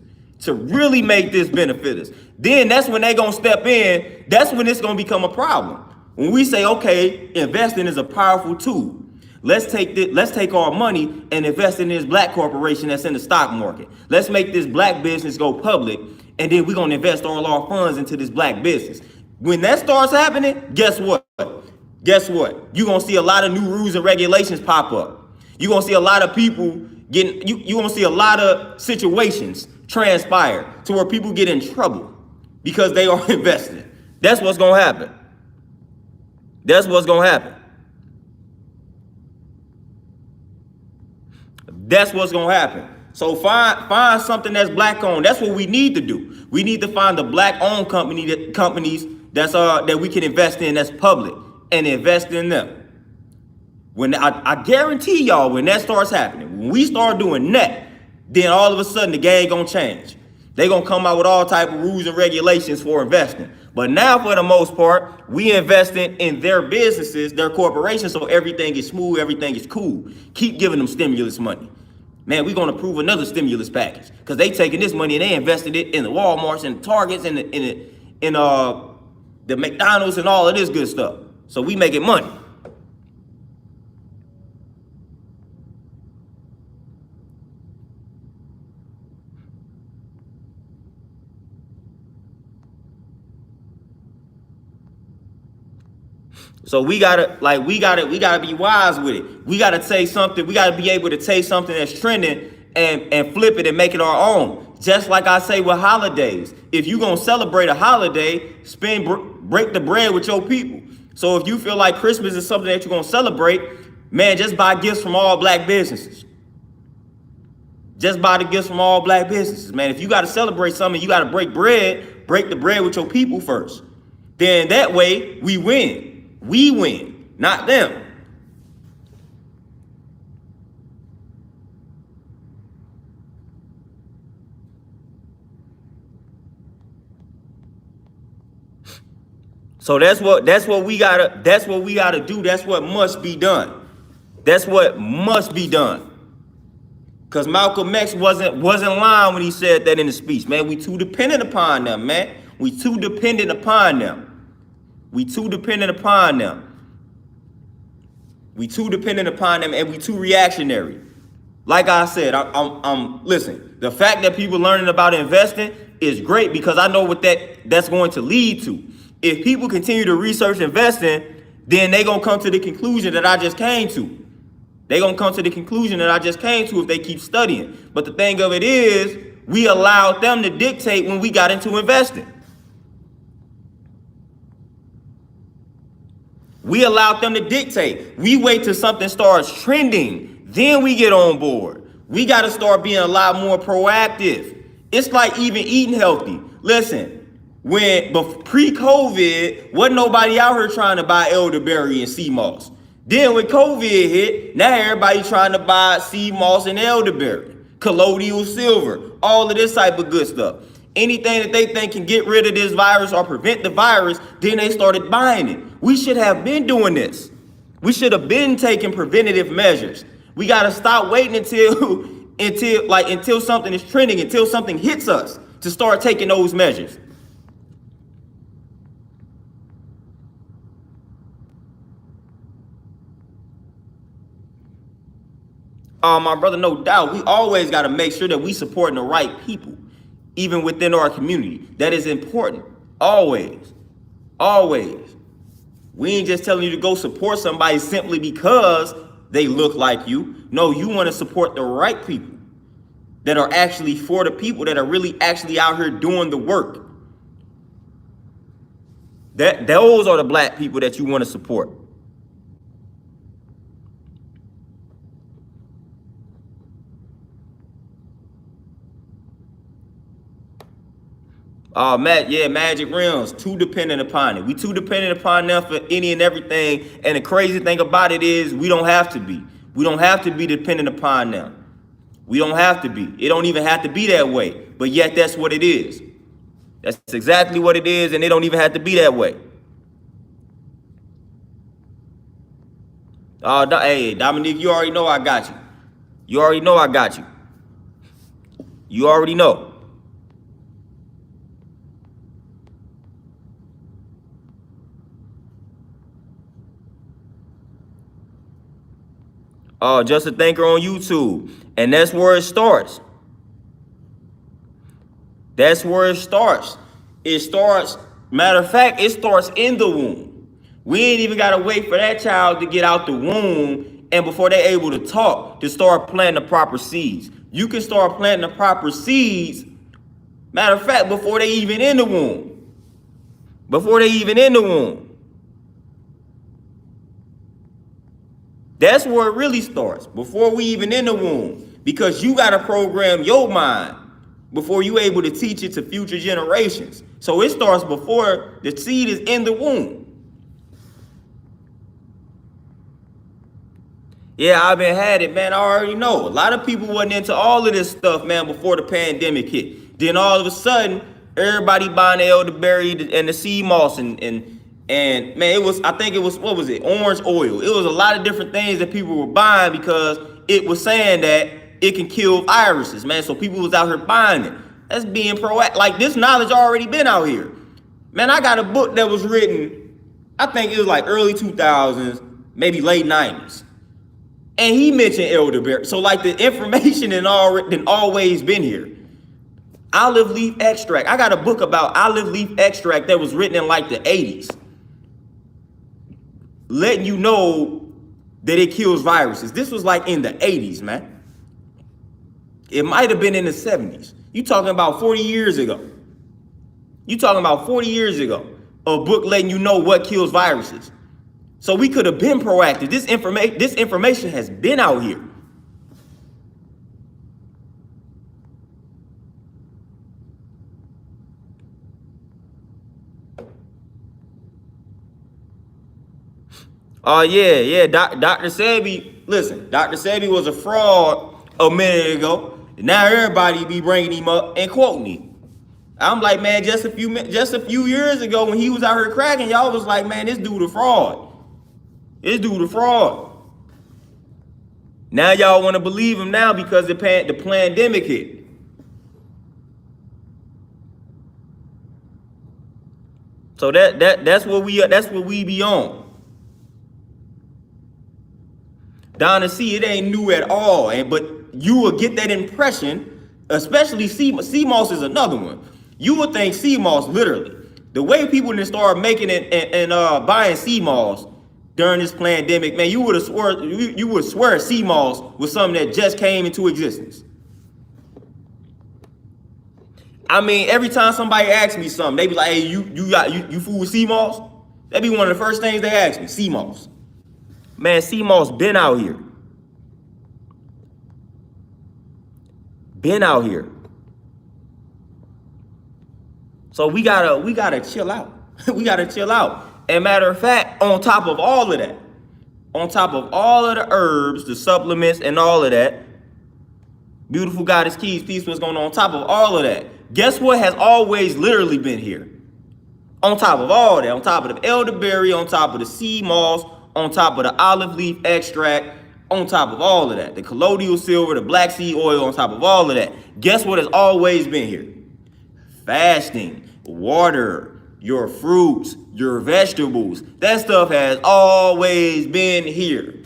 Then that's when they're going to step in. That's when it's going to become a problem. When we say, okay, investing is a powerful tool. Let's take our money and invest in this black corporation that's in the stock market. Let's make this black business go public, and then we're going to invest all our funds into this black business. When that starts happening, guess what? You're going to see a lot of new rules and regulations pop up. You're going to see a lot of people you're going to see a lot of situations transpire to where people get in trouble because they are investing. That's what's going to happen. So find something that's black owned. That's what we need to do. We need to find the black owned companies that we can invest in that's public and invest in them. When I guarantee y'all, when that starts happening, when we start doing that, then all of a sudden the game gonna change. They gonna come out with all type of rules and regulations for investing. But now, for the most part, we investing in their businesses, their corporations, so everything is smooth, everything is cool. Keep giving them stimulus money. Man, we're going to approve another stimulus package because they taking this money and they invested it in the Walmarts and the Targets and the McDonald's and all of this good stuff. So we making money. So we gotta be wise with it. We gotta say something. We gotta be able to take something that's trending and flip it and make it our own. Just like I say with holidays. If you gonna celebrate a holiday, break the bread with your people. So if you feel like Christmas is something that you're gonna celebrate, man, just buy gifts from all black businesses. Just buy the gifts from all black businesses, man. If you gotta celebrate something, you gotta break the bread with your people first. Then that way we win. We win, not them. So that's what we gotta do. That's what must be done. Because Malcolm X wasn't lying when he said that in the speech. Man, we too dependent upon them, man. We too dependent upon them. And we too reactionary. Like I said, listen, the fact that people learning about investing is great because I know what that's going to lead to. If people continue to research investing, then they're going to come to the conclusion that I just came to. If they keep studying. But the thing of it is, we allowed them to dictate when we got into investing. We allowed them to dictate. We wait till something starts trending, then we get on board. We got to start being a lot more proactive. It's like even eating healthy. Listen, when pre-COVID, wasn't nobody out here trying to buy elderberry and sea moss. Then when COVID hit, now everybody trying to buy sea moss and elderberry, colloidal silver, all of this type of good stuff. Anything that they think can get rid of this virus or prevent the virus, then they started buying it. We should have been doing this. We should have been taking preventative measures. We got to stop waiting until something is trending, until something hits us to start taking those measures. My brother, no doubt, we always got to make sure that we supporting the right people, even within our community. That is important. Always. Always. We ain't just telling you to go support somebody simply because they look like you. No, you want to support the right people that are actually for the people, that are really actually out here doing the work. Those are the black people that you want to support. Magic Realms, too dependent upon it. We too dependent upon them for any and everything. And the crazy thing about it is we don't have to be. We don't have to be dependent upon them. We don't have to be. It don't even have to be that way. But yet that's what it is. That's exactly what it is, and it don't even have to be that way. Hey, Dominique, you already know I got you. You already know I got you. You already know. Just a thinker on YouTube. And that's where it starts. That's where it starts. It starts, matter of fact, it starts in the womb. We ain't even got to wait for that child to get out the womb and before they're able to talk, to start planting the proper seeds. You can start planting the proper seeds, matter of fact, before they even in the womb. Before they even in the womb. That's where it really starts, before we even in the womb. Because you got to program your mind before you able to teach it to future generations. So it starts before the seed is in the womb. Yeah, I've been had it, man. I already know. A lot of people wasn't into all of this stuff, man, before the pandemic hit. Then all of a sudden, everybody buying the elderberry and the sea moss and man, it was, I think it was, what was it? Orange oil. It was a lot of different things that people were buying because it was saying that it can kill viruses, man. So people was out here buying it. That's being proactive. Like, this knowledge already been out here. Man, I got a book that was written, I think it was like early 2000s, maybe late 90s. And he mentioned elderberry. So like the information had always been here. Olive leaf extract. I got a book about olive leaf extract that was written in like the 80s. Letting you know that it kills viruses. This was like in the 80s, man. It might have been in the 70s. You talking about 40 years ago. You talking about 40 years ago. A book letting you know what kills viruses. So we could have been proactive. This information has been out here. Dr. Sebi, listen, Dr. Sebi was a fraud a minute ago. Now everybody be bringing him up and quoting him. I'm like, man, just a few years ago when he was out here cracking, y'all was like, man, this dude a fraud. This dude a fraud. Now y'all want to believe him now because the pandemic hit. So that's what we be on. Donna C, it ain't new at all, but you will get that impression, especially sea moss is another one. You would think sea moss, literally, the way people didn't start making it and buying sea moss during this pandemic, man, you would swear sea moss was something that just came into existence. I mean, every time somebody asks me something, they be like, hey, you fool with sea moss? That'd be one of the first things they ask me, sea moss. Man, sea moss been out here. been out here. So we gotta chill out. We gotta chill out. And matter of fact, on top of all of that, on top of all of the herbs, the supplements, and all of that, beautiful Goddess Keys, peace, what's going on top of all of that? Guess what has always literally been here? On top of all that, on top of the elderberry, on top of the sea moss, on top of the olive leaf extract, on top of all of that, the colloidal silver, the black seed oil, on top of all of that, guess what has always been here? Fasting, water, your fruits, your vegetables. That stuff has always been here.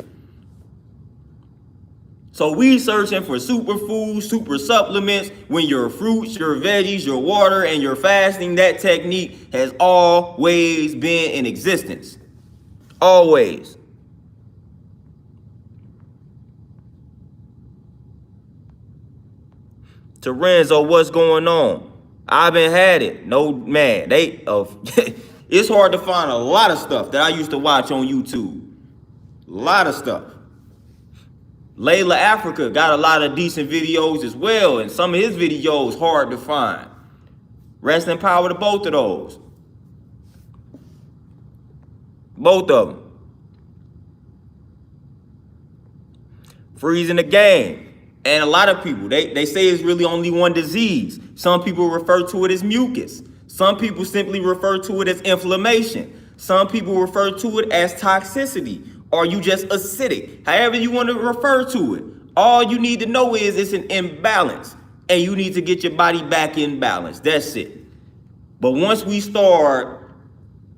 So we searching for superfoods, super supplements, when your fruits, your veggies, your water, and your fasting, that technique has always been in existence. Always. Terenzo, what's going on? I've been had it. No, man, it's hard to find a lot of stuff that I used to watch on YouTube. A lot of stuff. Layla Africa got a lot of decent videos as well, and some of his videos hard to find. Rest in power to both of those. Both of them. Freezing the game. And a lot of people, they say it's really only one disease. Some people refer to it as mucus. Some people simply refer to it as inflammation. Some people refer to it as toxicity. Or you just acidic. However you want to refer to it. All you need to know is it's an imbalance. And you need to get your body back in balance. That's it. But once we start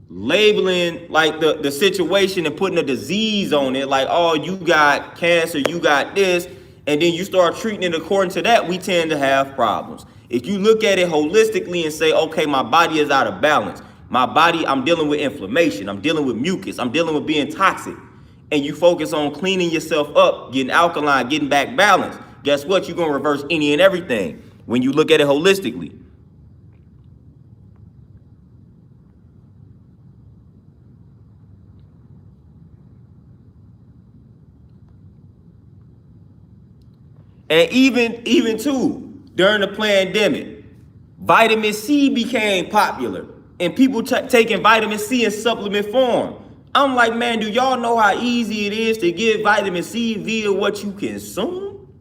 labeling like the situation and putting a disease on it, like, oh, you got cancer, you got this, and then you start treating it according to that, we tend to have problems. If you look at it holistically and say, okay, my body is out of balance. My body, I'm dealing with inflammation. I'm dealing with mucus. I'm dealing with being toxic. And you focus on cleaning yourself up, getting alkaline, getting back balanced. Guess what? You're going to reverse any and everything when you look at it holistically. And even too, during the pandemic, vitamin C became popular and people taking vitamin C in supplement form. I'm like, man, do y'all know how easy it is to get vitamin C via what you consume?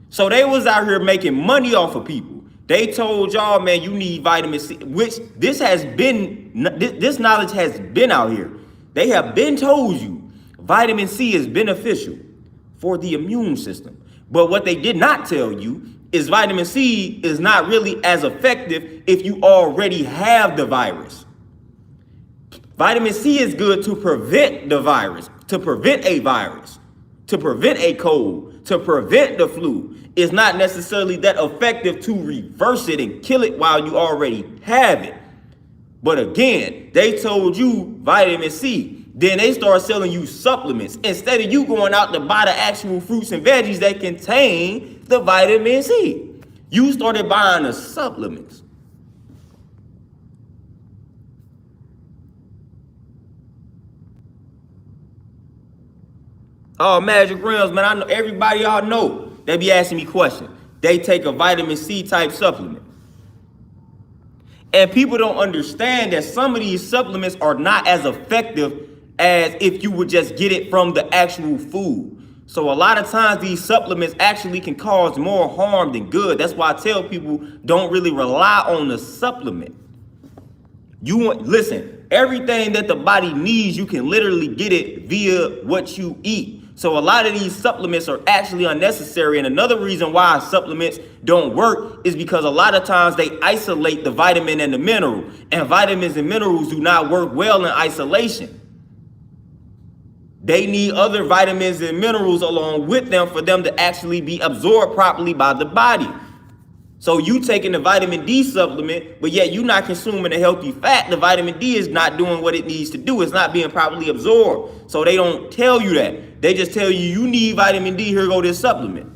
So they was out here making money off of people. They told y'all, man, you need vitamin C, which this knowledge has been out here. They have been told you vitamin C is beneficial for the immune system. But what they did not tell you is vitamin C is not really as effective if you already have the virus. Vitamin C is good to prevent the virus, to prevent a virus, to prevent a cold, to prevent the flu. It's not necessarily that effective to reverse it and kill it while you already have it. But again, they told you vitamin C. Then they start selling you supplements instead of you going out to buy the actual fruits and veggies that contain the vitamin C. You started buying the supplements. Oh, Magic Realms, man, I know everybody y'all know. They be asking me questions. They take a vitamin C type supplement. And people don't understand that some of these supplements are not as effective as if you would just get it from the actual food. So a lot of times these supplements actually can cause more harm than good. That's why I tell people don't really rely on the supplement. Listen, everything that the body needs, you can literally get it via what you eat. So a lot of these supplements are actually unnecessary. And another reason why supplements don't work is because a lot of times they isolate the vitamin and the mineral. And vitamins and minerals do not work well in isolation. They need other vitamins and minerals along with them for them to actually be absorbed properly by the body. So you taking the vitamin D supplement, but yet you're not consuming a healthy fat. The vitamin D is not doing what it needs to do. It's not being properly absorbed. So they don't tell you that. They just tell you need vitamin D, here go this supplement.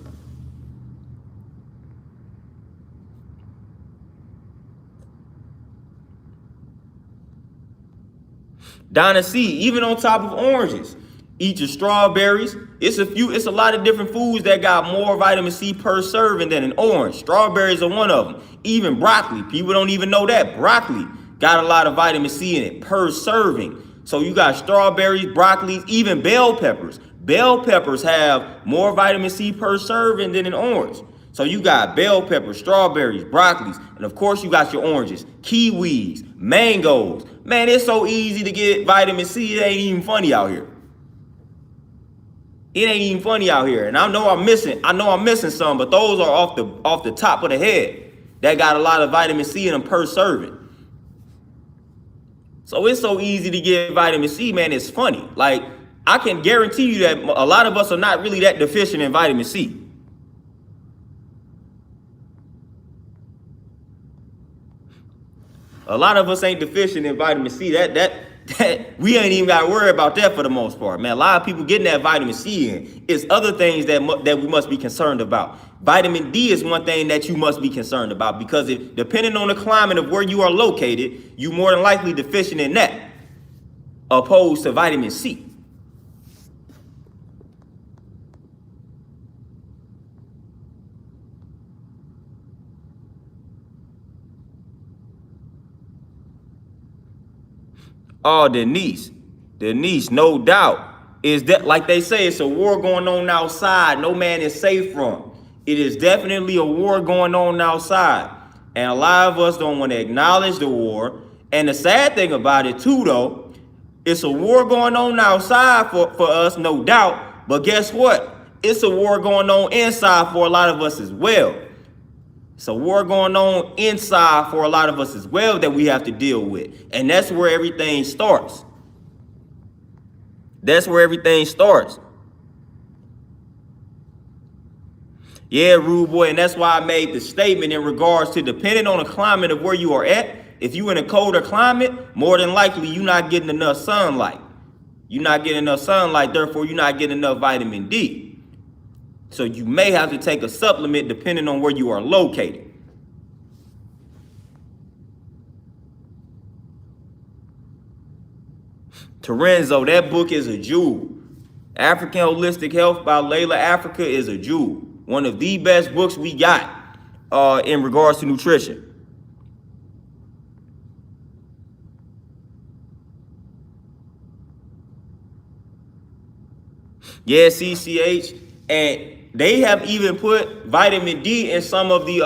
Donna C, even on top of oranges. Eat your strawberries. It's a lot of different foods that got more vitamin C per serving than an orange. Strawberries are one of them. Even broccoli. People don't even know that. Broccoli got a lot of vitamin C in it per serving. So you got strawberries, broccoli, even bell peppers. Bell peppers have more vitamin C per serving than an orange. So you got bell peppers, strawberries, broccolis, and of course you got your oranges, kiwis, mangoes. Man, it's so easy to get vitamin C, it ain't even funny out here. It ain't even funny out here. And I know I'm missing some, but those are off the top of the head that got a lot of vitamin C in them per serving. So it's so easy to get vitamin C, man, it's funny. Like, I can guarantee you that a lot of us are not really that deficient in vitamin C. A lot of us ain't deficient in vitamin C. That we ain't even got to worry about that for the most part, man. A lot of people getting that vitamin C in. It's other things that we must be concerned about. Vitamin D is one thing that you must be concerned about because depending on the climate of where you are located, you more than likely deficient in that, opposed to vitamin C. Oh, Denise, no doubt. Is that like they say, it's a war going on outside. No man is safe from. It is definitely a war going on outside. And a lot of us don't want to acknowledge the war. And the sad thing about it too, though, it's a war going on outside for us, no doubt. But guess what? It's a war going on inside for a lot of us as well. It's a war going on inside for a lot of us as well that we have to deal with. And that's where everything starts. That's where everything starts. Yeah, rude boy. And that's why I made the statement in regards to depending on the climate of where you are at. If you're in a colder climate, more than likely you're not getting enough sunlight. You're not getting enough sunlight, therefore you're not getting enough vitamin D. So you may have to take a supplement depending on where you are located. Terenzo, that book is a jewel. African Holistic Health by Layla Africa is a jewel. One of the best books we got in regards to nutrition. Yeah, CCH, and they have even put vitamin D in some of the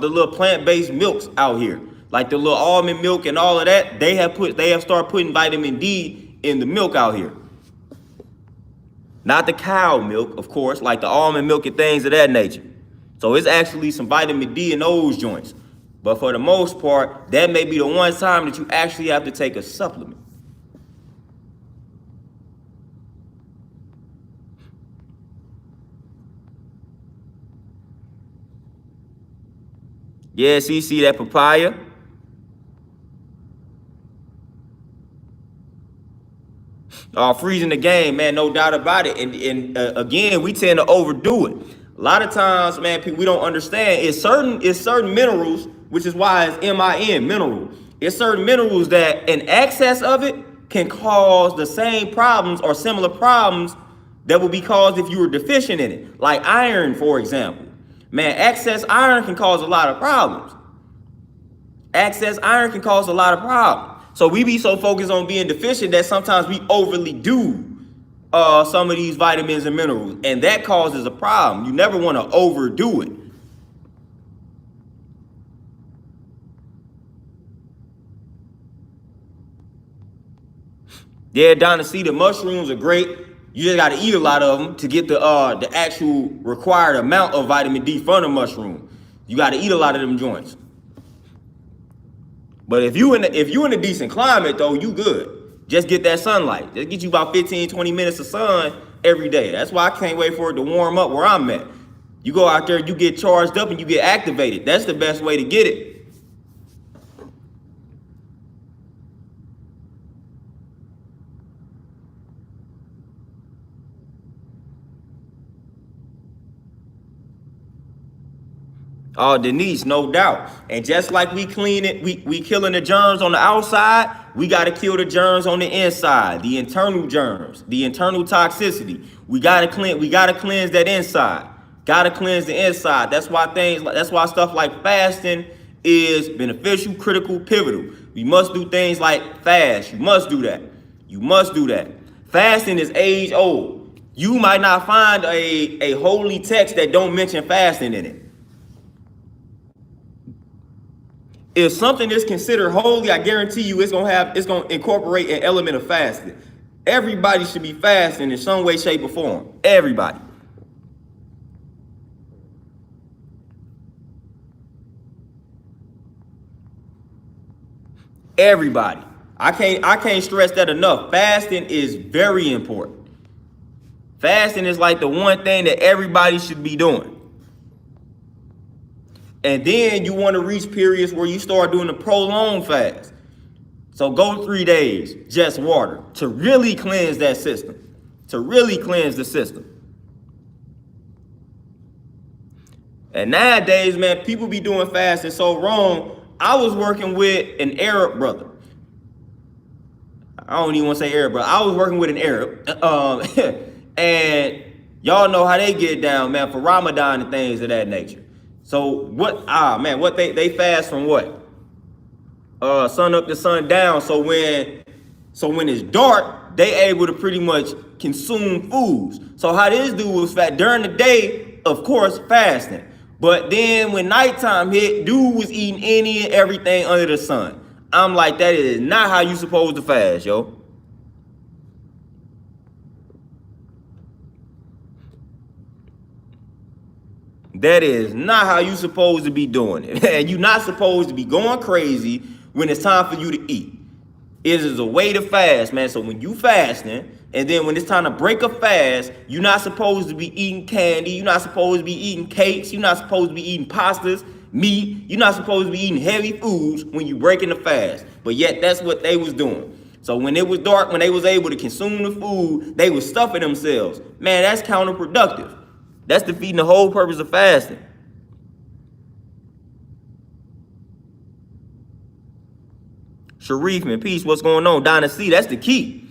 little plant-based milks out here, like the little almond milk and all of that. They have started putting vitamin D in the milk out here. Not the cow milk, of course, like the almond milk and things of that nature. So it's actually some vitamin D in those joints. But for the most part, that may be the one time that you actually have to take a supplement. Yeah, see that papaya? Freezing the game, man, no doubt about it. And again, we tend to overdo it. A lot of times, man, we don't understand. It's certain minerals, which is why it's MIN, mineral. It's certain minerals that an excess of it can cause the same problems or similar problems that would be caused if you were deficient in it. Like iron, for example. Man, excess iron can cause a lot of problems. Excess iron can cause a lot of problems. So we be so focused on being deficient that sometimes we overly do some of these vitamins and minerals. And that causes a problem. You never want to overdo it. Yeah, Donna, see, the mushrooms are great. You just got to eat a lot of them to get the actual required amount of vitamin D from the mushroom. You got to eat a lot of them joints. But if you in a decent climate though, you good. Just get that sunlight. Just get you about 15, 20 minutes of sun every day. That's why I can't wait for it to warm up where I'm at. You go out there, you get charged up and you get activated. That's the best way to get it. Oh, Denise, no doubt. And just like we clean it, we killing the germs on the outside, we got to kill the germs on the inside, the internal germs, the internal toxicity. We got to cleanse that inside. Got to cleanse the inside. That's why stuff like fasting is beneficial, critical, pivotal. We must do things like fast. You must do that. You must do that. Fasting is age old. You might not find a holy text that don't mention fasting in it. If something is considered holy, I guarantee you it's gonna incorporate an element of fasting. Everybody should be fasting in some way, shape, or form. Everybody. Everybody. I can't stress that enough. Fasting is very important. Fasting is like the one thing that everybody should be doing. And then you want to reach periods where you start doing a prolonged fast. So go 3 days, just water, to really cleanse that system. To really cleanse the system. And nowadays, man, people be doing fasting so wrong. I was working with an Arab brother. I don't even want to say Arab, but I was working with an Arab. And y'all know how they get down, man, for Ramadan and things of that nature. So what they fast from what? Sun up to sun down. So when it's dark, they able to pretty much consume foods. So how this dude was fat during the day, of course, fasting. But then when nighttime hit, dude was eating any and everything under the sun. I'm like, that is not how you supposed to fast, yo. That is not how you supposed to be doing it. And you're not supposed to be going crazy when it's time for you to eat. It is a way to fast, man. So when you fasting, and then when it's time to break a fast, you're not supposed to be eating candy. You're not supposed to be eating cakes. You're not supposed to be eating pastas, meat. You're not supposed to be eating heavy foods when you're breaking the fast. But yet that's what they was doing. So when it was dark, when they was able to consume the food, they was stuffing themselves. Man, that's counterproductive. That's defeating the whole purpose of fasting. Sharif, man, peace, what's going on? Dynasty, that's the key.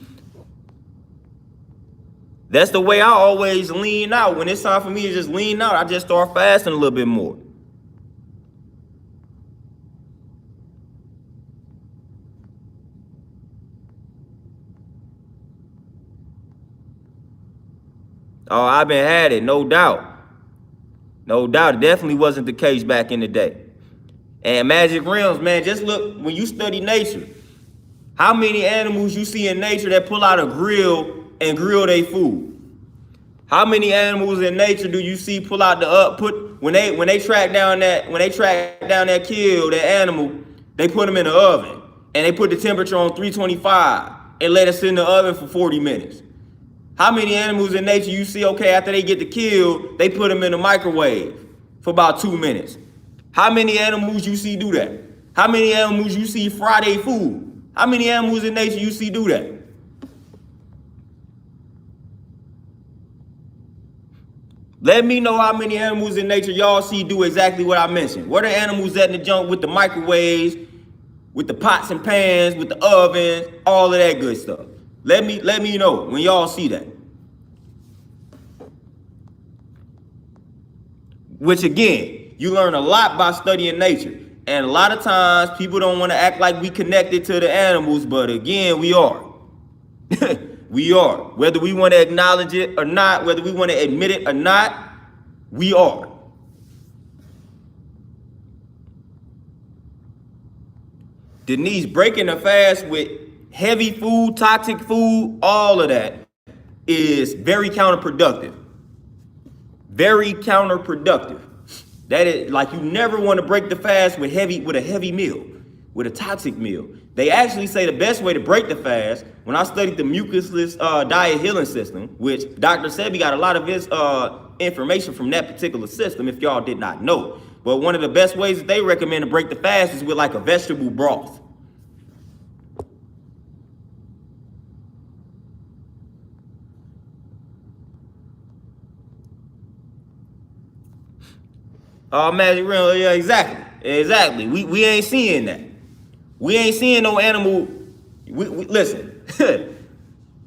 That's the way I always lean out. When it's time for me to just lean out, I just start fasting a little bit more. Oh, I've been had it, no doubt. No doubt. It definitely wasn't the case back in the day. And Magic Realms, man, just look, when you study nature, how many animals you see in nature that pull out a grill and grill their food? How many animals in nature do you see pull out when they track down that kill, that animal, they put them in the oven and they put the temperature on 325 and let it sit in the oven for 40 minutes. How many animals in nature you see, okay, after they get the kill, they put them in the microwave for about 2 minutes? How many animals you see do that? How many animals you see fry their food? How many animals in nature you see do that? Let me know how many animals in nature y'all see do exactly what I mentioned. What are animals that in the junk with the microwaves, with the pots and pans, with the ovens, all of that good stuff? Let me know when y'all see that. Which again, you learn a lot by studying nature. And a lot of times people don't want to act like we connected to the animals, but again, we are. We are. Whether we want to acknowledge it or not, whether we want to admit it or not, we are. Denise, breaking the fast with heavy food, toxic food, all of that is very counterproductive. Very counterproductive. That is like, you never want to break the fast with a heavy meal, with a toxic meal. They actually say the best way to break the fast, when I studied the mucusless diet healing system, which Dr. Sebi got a lot of his information from that particular system, if y'all did not know. But one of the best ways that they recommend to break the fast is with like a vegetable broth. Oh, Magic Real, yeah, exactly. Exactly. We ain't seeing that. We ain't seeing no animal. We listen.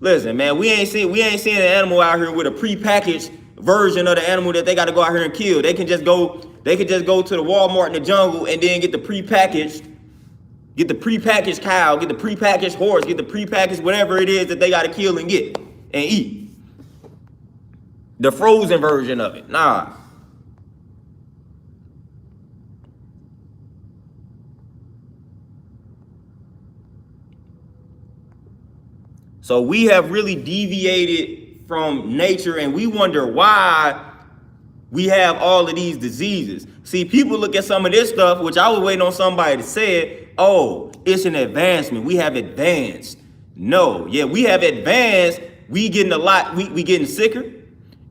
Listen, man, we ain't seeing an animal out here with a prepackaged version of the animal that they got to go out here and kill. They can just go to the Walmart in the jungle and then get the prepackaged cow, get the prepackaged horse, get the prepackaged whatever it is that they got to kill and get and eat. The frozen version of it. Nah. So we have really deviated from nature, and we wonder why we have all of these diseases. See, people look at some of this stuff, which I was waiting on somebody to say it. Oh, it's an advancement. We have advanced. No, yeah, we have advanced. We getting a lot. We getting sicker,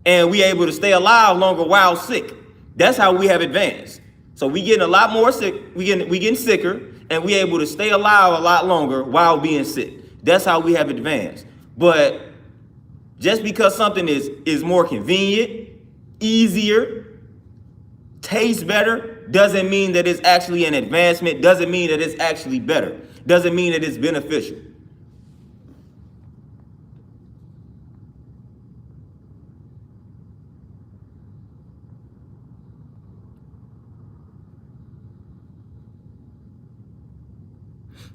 and we able to stay alive longer while sick. That's how we have advanced. So we getting a lot more sick. We getting sicker, and we able to stay alive a lot longer while being sick. That's how we have advanced. But just because something is more convenient, easier, tastes better, doesn't mean that it's actually an advancement, doesn't mean that it's actually better, doesn't mean that it's beneficial.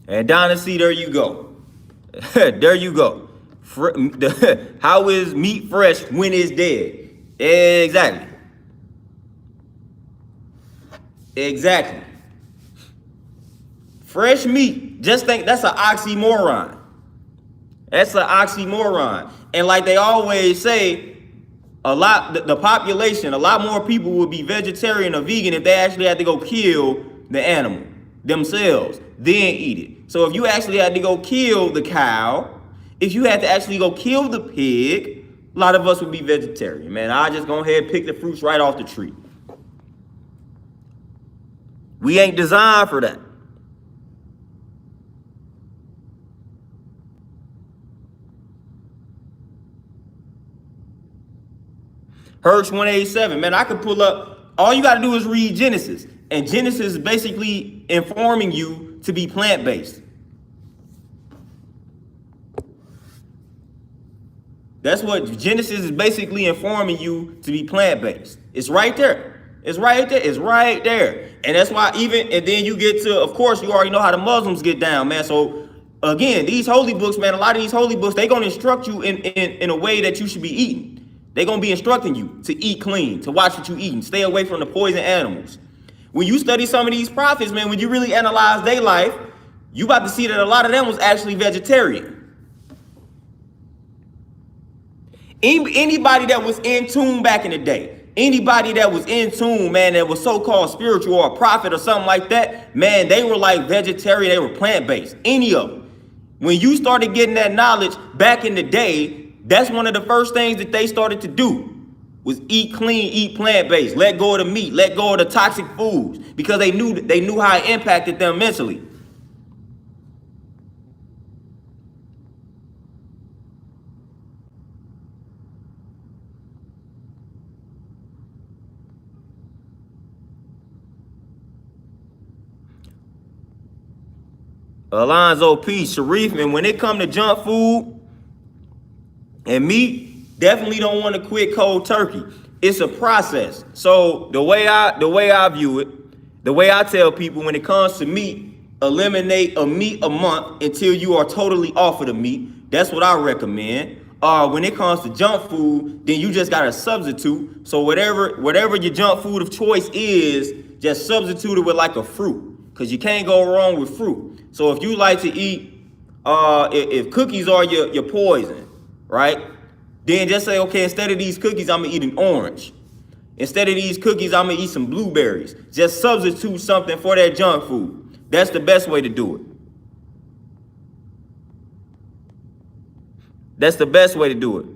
And Dynasty, there you go. There you go. How is meat fresh when it's dead? Exactly. Exactly. Fresh meat. Just think that's an oxymoron. That's an oxymoron. And like they always say, the population, a lot more people would be vegetarian or vegan if they actually had to go kill the animal themselves, then eat it. So if you actually had to go kill the cow, if you had to actually go kill the pig, a lot of us would be vegetarian, man. I just go ahead and pick the fruits right off the tree. We ain't designed for that. Hertz 187, man, I could pull up. All you got to do is read Genesis. And Genesis is basically informing you to be plant-based. That's what Genesis is basically informing you to be plant-based. It's right there. It's right there. It's right there. And that's why and then you get to, of course, you already know how the Muslims get down, man. So again, these holy books, man, a lot of these holy books, they're going to instruct you in a way that you should be eating. They're going to be instructing you to eat clean, to watch what you eat, and stay away from the poison animals. When you study some of these prophets, man, when you really analyze their life, you about to see that a lot of them was actually vegetarian. Anybody that was in tune back in the day, anybody that was in tune, man, that was so-called spiritual or a prophet or something like that, man, they were like vegetarian, they were plant-based, any of them. When you started getting that knowledge back in the day, that's one of the first things that they started to do was eat clean, eat plant-based, let go of the meat, let go of the toxic foods, because they knew how it impacted them mentally. Alonzo P. Sharif, and when it come to junk food and meat, definitely don't want to quit cold turkey. It's a process. So the way I view it, the way I tell people when it comes to meat, eliminate a meat a month until you are totally off of the meat. That's what I recommend. When it comes to junk food, then you just got to substitute. So whatever your junk food of choice is, just substitute it with like a fruit, because you can't go wrong with fruit. So if you like to eat, if cookies are your poison, right? Then just say, okay, instead of these cookies, I'm gonna eat an orange. Instead of these cookies, I'm gonna eat some blueberries. Just substitute something for that junk food. That's the best way to do it. That's the best way to do it.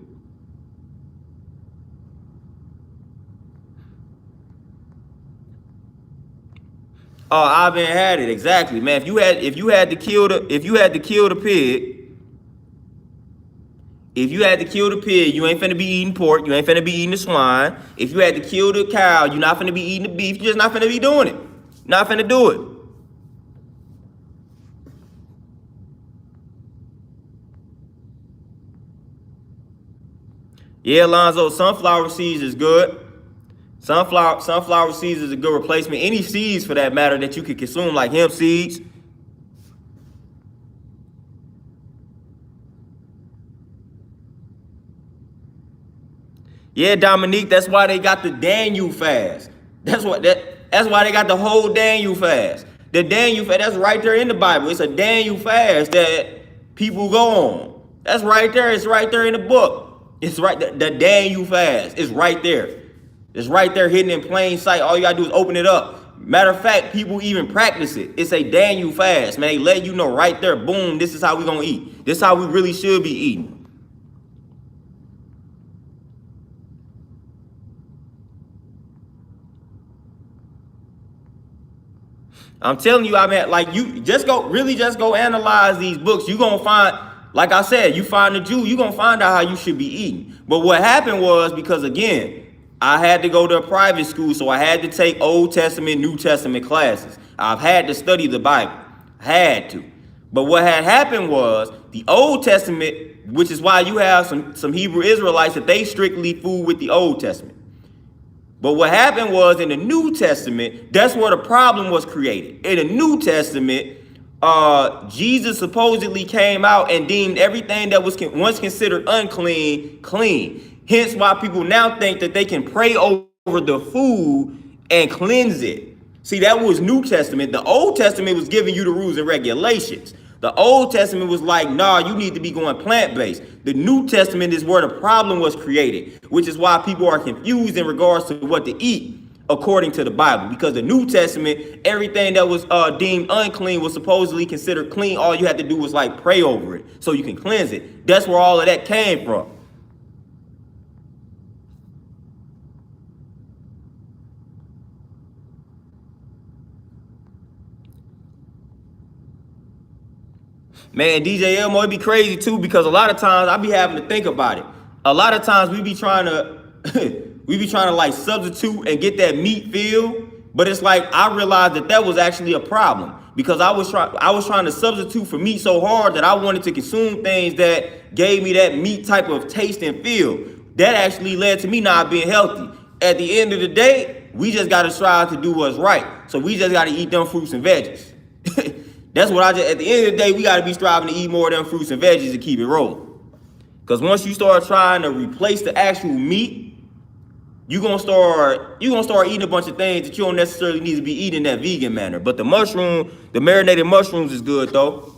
Oh, I've been had it, exactly, man. If you had to kill the pig, If you had to kill the pig, you ain't finna be eating pork. You ain't finna be eating the swine. If you had to kill the cow, you're not finna be eating the beef. You're just not finna be doing it. Not finna do it. Yeah, Alonzo, sunflower seeds is good. Sunflower seeds is a good replacement. Any seeds, for that matter, that you could consume, like hemp seeds. Yeah, Dominique, that's why they got the Daniel fast. That's why they got the whole Daniel fast. The Daniel fast, that's right there in the Bible. It's a Daniel fast that people go on. That's right there. It's right there in the book. It's right there. The Daniel fast is right there. It's right there hidden in plain sight. All you gotta do is open it up. Matter of fact, people even practice it. It's a Daniel fast, man. They let you know right there, boom, this is how we gonna eat. This is how we really should be eating. I'm telling you, I mean, like, you just go analyze these books. You're gonna find, like I said, you find the Jew, you're gonna find out how you should be eating. But what happened was, because again, I had to go to a private school, so I had to take Old Testament, New Testament classes. I've had to study the Bible. Had to. But what had happened was, the Old Testament, which is why you have some Hebrew Israelites that they strictly fool with the Old Testament. But what happened was, in the New Testament, that's where the problem was created. In the New Testament, Jesus supposedly came out and deemed everything that was once considered unclean, clean. Hence why people now think that they can pray over the food and cleanse it. See, that was New Testament. The Old Testament was giving you the rules and regulations. The Old Testament was like, nah, you need to be going plant-based. The New Testament is where the problem was created, which is why people are confused in regards to what to eat according to the Bible. Because the New Testament, everything that was deemed unclean was supposedly considered clean. All you had to do was like pray over it so you can cleanse it. That's where all of that came from. Man, DJ Elmo, it'd be crazy too, because a lot of times I be having to think about it. A lot of times we be trying to like substitute and get that meat feel, but it's like I realized that was actually a problem, because I was trying to substitute for meat so hard that I wanted to consume things that gave me that meat type of taste and feel. That actually led to me not being healthy. At the end of the day, we just got to strive to do what's right. So we just got to eat them fruits and veggies. That's what at the end of the day, we got to be striving to eat more of them fruits and veggies to keep it rolling. Because once you start trying to replace the actual meat, you're gonna start eating a bunch of things that you don't necessarily need to be eating in that vegan manner. But the marinated mushrooms is good though.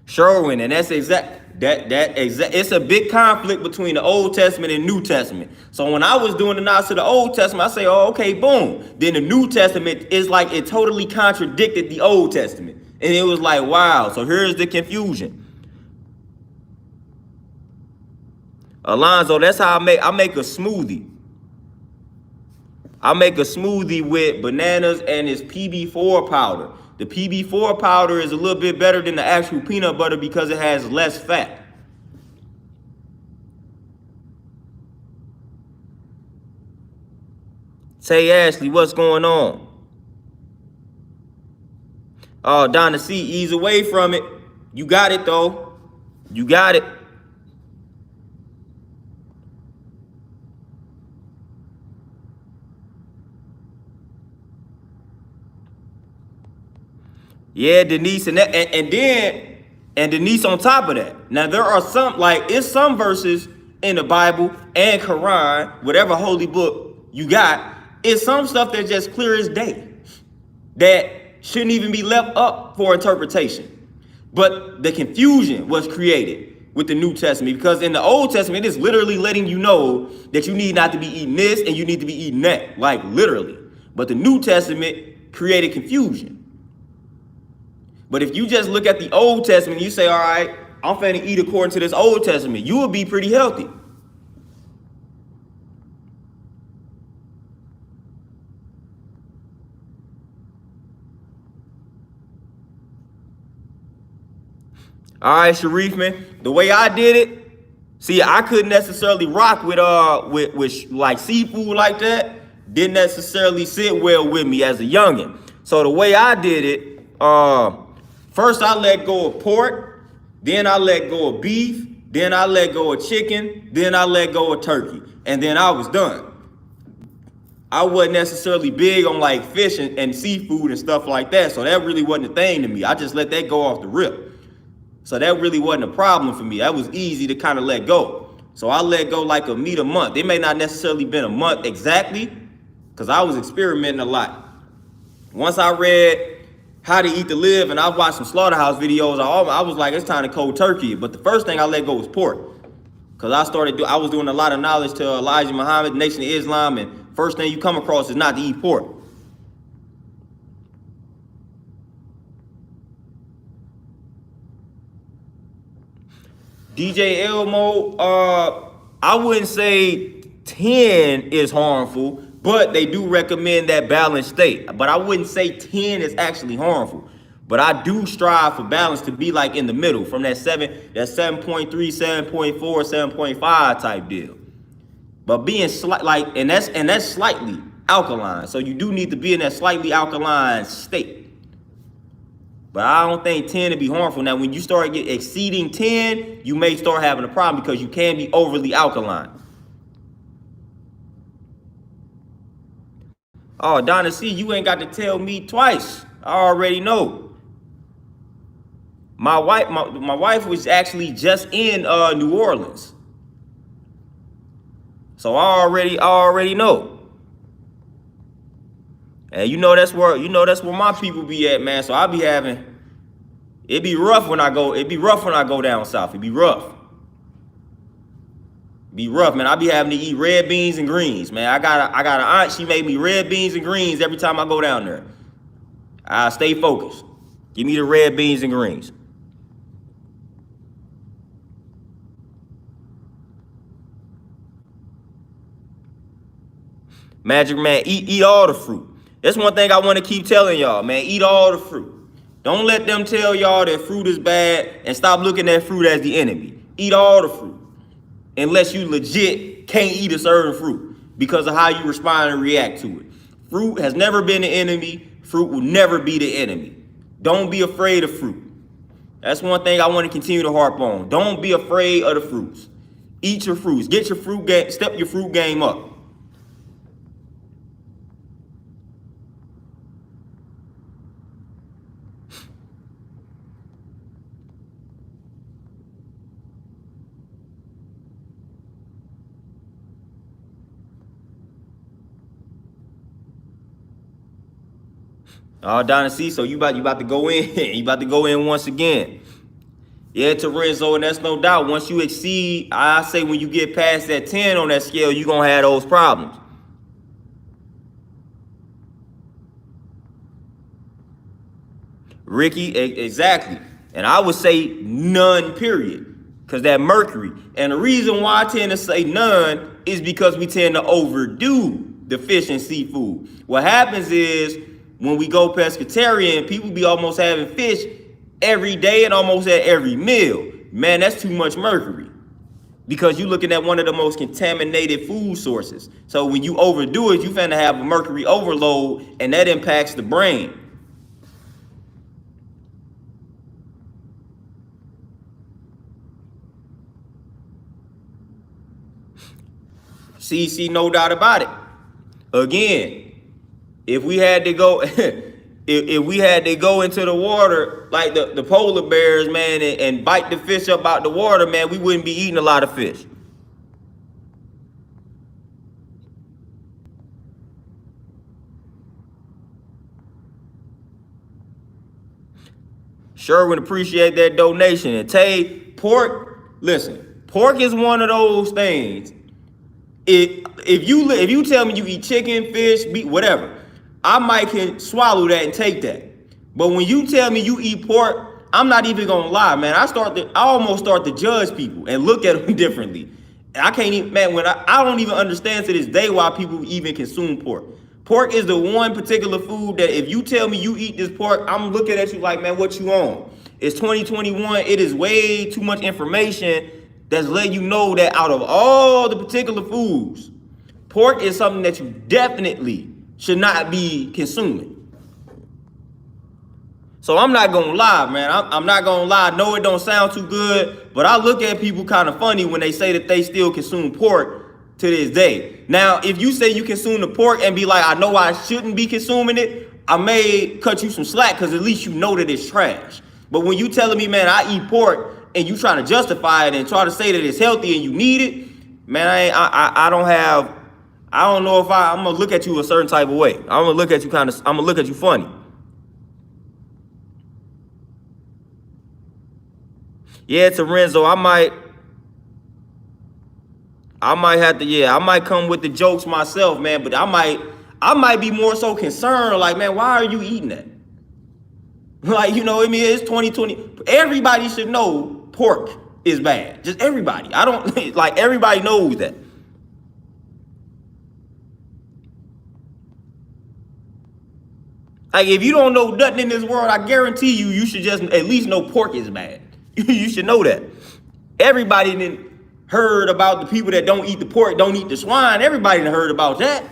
Sherwin, and that's it's a big conflict between the Old Testament and New Testament. So when I was doing the nods to the Old Testament, I say, oh, okay, boom. Then the New Testament is like it totally contradicted the Old Testament. And it was like, wow, so here's the confusion. Alonzo, that's how I make a smoothie. I make a smoothie with bananas and it's PB4 powder. The PB4 powder is a little bit better than the actual peanut butter because it has less fat. Say, Ashley, what's going on? Oh, Donna C, ease away from it. You got it, though. You got it. Yeah, Denise, and Denise on top of that. Now there are some verses in the Bible and Quran, whatever holy book you got, it's some stuff that's just clear as day that shouldn't even be left up for interpretation. But the confusion was created with the New Testament, because in the Old Testament, it's literally letting you know that you need not to be eating this and you need to be eating that, like literally. But the New Testament created confusion. But if you just look at the Old Testament, you say, all right, I'm finna eat according to this Old Testament, you will be pretty healthy. All right, Sharif, man. The way I did it, see, I couldn't necessarily rock with like seafood like that. Didn't necessarily sit well with me as a youngin'. So the way I did it, first I let go of pork, then I let go of beef, then I let go of chicken, then I let go of turkey, and then I was done. I wasn't necessarily big on like fish and seafood and stuff like that, so that really wasn't a thing to me. I just let that go off the rip. So that really wasn't a problem for me. That was easy to kind of let go. So I let go like a meat a month. It may not necessarily been a month exactly, because I was experimenting a lot. Once I read How to Eat to Live and I watched some slaughterhouse videos, I was like, it's time to cold turkey. But the first thing I let go was pork. Because I was doing a lot of knowledge to Elijah Muhammad, Nation of Islam, and first thing you come across is not to eat pork. DJ Elmo, I wouldn't say 10 is harmful, but they do recommend that balanced state. But I wouldn't say 10 is actually harmful. But I do strive for balance to be like in the middle, from that 7.3, 7.4, 7.5 type deal. But being and that's slightly alkaline. So you do need to be in that slightly alkaline state. But I don't think 10 to be harmful. Now, when you start exceeding 10, you may start having a problem because you can be overly alkaline. Oh, Donna C, you ain't got to tell me twice. I already know. My wife was actually just in New Orleans. So I already know. And you know that's where my people be at, man. So it'd be rough when I go down south. It'd be rough. Man. I be having to eat red beans and greens, man. I got an aunt, she made me red beans and greens every time I go down there. I stay focused. Give me the red beans and greens. Magic Man, eat all the fruit. That's one thing I want to keep telling y'all, man. Eat all the fruit. Don't let them tell y'all that fruit is bad and stop looking at fruit as the enemy. Eat all the fruit. Unless you legit can't eat a certain fruit because of how you respond and react to it. Fruit has never been the enemy. Fruit will never be the enemy. Don't be afraid of fruit. That's one thing I want to continue to harp on. Don't be afraid of the fruits. Eat your fruits. Get your fruit game, step your fruit game up. Donna C, so you about to go in. You about to go in once again. Yeah, Terenzo, and that's no doubt. Once you exceed, I say when you get past that 10 on that scale, you're going to have those problems. Ricky, exactly. And I would say none, period. Because that mercury. And the reason why I tend to say none is because we tend to overdo the fish and seafood. What happens is, when we go pescatarian, people be almost having fish every day and almost at every meal. Man, that's too much mercury. Because you're looking at one of the most contaminated food sources. So when you overdo it, you're finna have a mercury overload, and that impacts the brain. See, no doubt about it. Again, if we had to go, if we had to go into the water like the polar bears, man, and bite the fish up out the water, man, we wouldn't be eating a lot of fish. Sherwin, appreciate that donation. And Tay, pork, listen, pork is one of those things. If you tell me you eat chicken, fish, meat, whatever, I might can swallow that and take that. But when you tell me you eat pork, I'm not even gonna lie, man. I almost start to judge people and look at them differently. And I can't even, man, I don't even understand to this day why people even consume pork. Pork is the one particular food that if you tell me you eat this pork, I'm looking at you like, man, what you on? It's 2021. It is way too much information that's letting you know that out of all the particular foods, pork is something that you definitely should not be consuming. So I'm not gonna lie, man. I'm not gonna lie. I know it don't sound too good, but I look at people kind of funny when they say that they still consume pork to this day. Now, if you say you consume the pork and be like, I know I shouldn't be consuming it, I may cut you some slack because at least you know that it's trash. But when you telling me, man, I eat pork and you trying to justify it and try to say that it's healthy and you need it, man, I don't know if I'm gonna look at you a certain type of way. I'm gonna look at you funny. Yeah, Terenzo, I might have to, I might come with the jokes myself, man, but I might be more so concerned, like, man, why are you eating that? Like, you know what I mean? It's 2020. Everybody should know pork is bad. Just everybody. I don't, like, everybody knows that. Like, if you don't know nothing in this world, I guarantee you should just at least know pork is bad. You should know that. Everybody done heard about the people that don't eat the pork, don't eat the swine. Everybody done heard about that.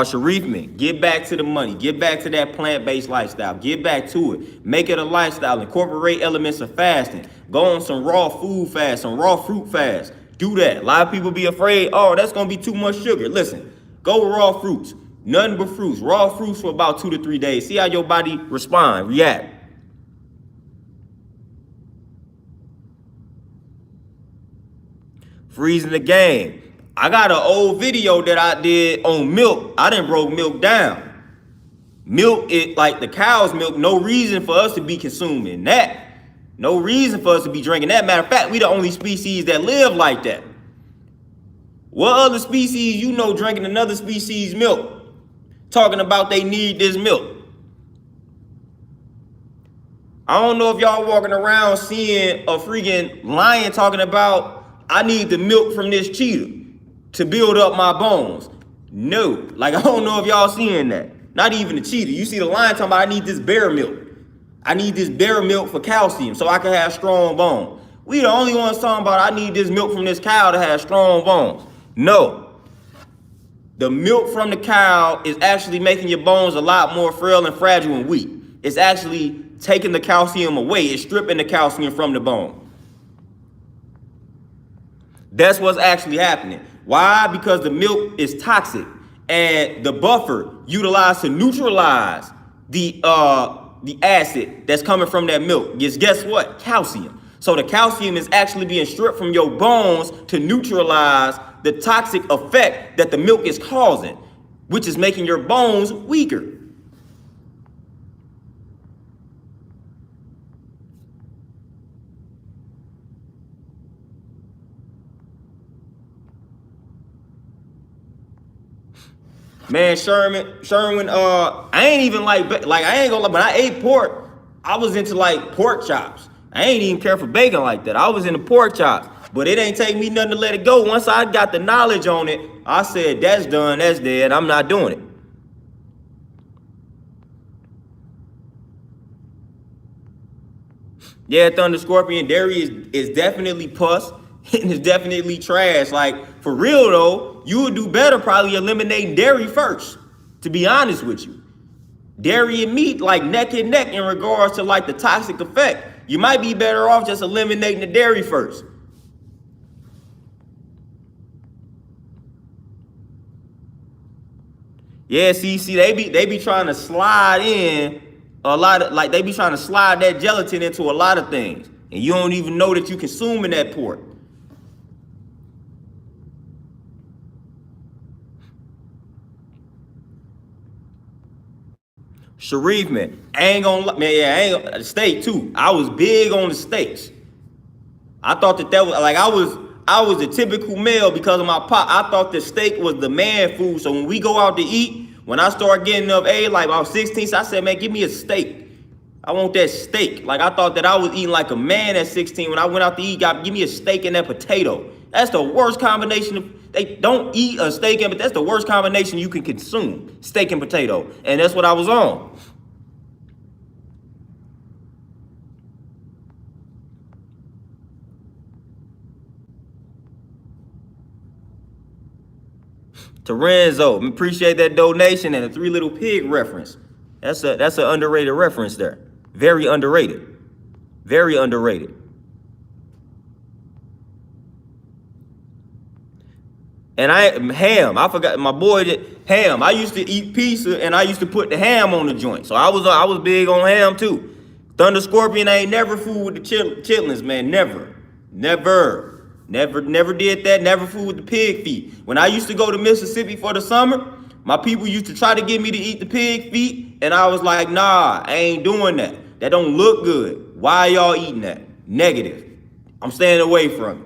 Sharif, man, get back to the money. Get back to that plant-based lifestyle. Get back to it. Make it a lifestyle. Incorporate elements of fasting. Go on some raw food fast, some raw fruit fast. Do that. A lot of people be afraid, oh, that's going to be too much sugar. Listen, go with raw fruits. Nothing but fruits. Raw fruits for about 2 to 3 days. See how your body react. Freezing the game. I got an old video that I did on milk. I done broke milk down. Milk, it like the cow's milk, no reason for us to be consuming that. No reason for us to be drinking that. Matter of fact, we the only species that live like that. What other species you know drinking another species milk? Talking about they need this milk. I don't know if y'all walking around seeing a freaking lion talking about, I need the milk from this cheetah to build up my bones. No, like I don't know if y'all seeing that. Not even the cheetah. You see the lion talking about, I need this bear milk. I need this bear milk for calcium so I can have strong bones. We the only ones talking about I need this milk from this cow to have strong bones. No. The milk from the cow is actually making your bones a lot more frail and fragile and weak. It's actually taking the calcium away. It's stripping the calcium from the bone. That's what's actually happening. Why? Because the milk is toxic and the buffer utilized to neutralize the acid that's coming from that milk is, guess what? Calcium. So the calcium is actually being stripped from your bones to neutralize the toxic effect that the milk is causing, which is making your bones weaker. Man, Sherwin, I ain't even I ain't gonna lie, but I ate pork. I was into like pork chops. I ain't even care for bacon like that. I was into pork chops, but it ain't take me nothing to let it go. Once I got the knowledge on it, I said, that's done, that's dead. I'm not doing it. Yeah, Thunder Scorpion, dairy is definitely pus. And it's definitely trash. Like, for real though, you would do better probably eliminating dairy first, to be honest with you. Dairy and meat like neck and neck in regards to like the toxic effect. You might be better off just eliminating the dairy first. Yeah, see, they be trying to slide in a lot of, like, they be trying to slide that gelatin into a lot of things. And you don't even know that you're consuming that pork. Sharif, man, I ain't gonna steak too. I was big on the steaks. I thought that was like I was a typical male because of my pop. I thought the steak was the man food. So when we go out to eat, when I start getting of age, like I was 16, so I said, man, give me a steak. I want that steak. Like I thought that I was eating like a man at 16. When I went out to eat, give me a steak and that potato. That's the worst combination of They don't eat a steak but that's the worst combination you can consume, steak and potato. And that's what I was on. To Renzo, appreciate that donation and the Three Little Pig reference. That's an underrated reference there. Very underrated. Very underrated. And I forgot my boy ham. I used to eat pizza and I used to put the ham on the joint. So I was big on ham too. Thunder Scorpion ain't never fool with the chitlins, man. Never did that. Never fool with the pig feet. When I used to go to Mississippi for the summer, my people used to try to get me to eat the pig feet. And I was like, nah, I ain't doing that. That don't look good. Why y'all eating that? Negative. I'm staying away from it.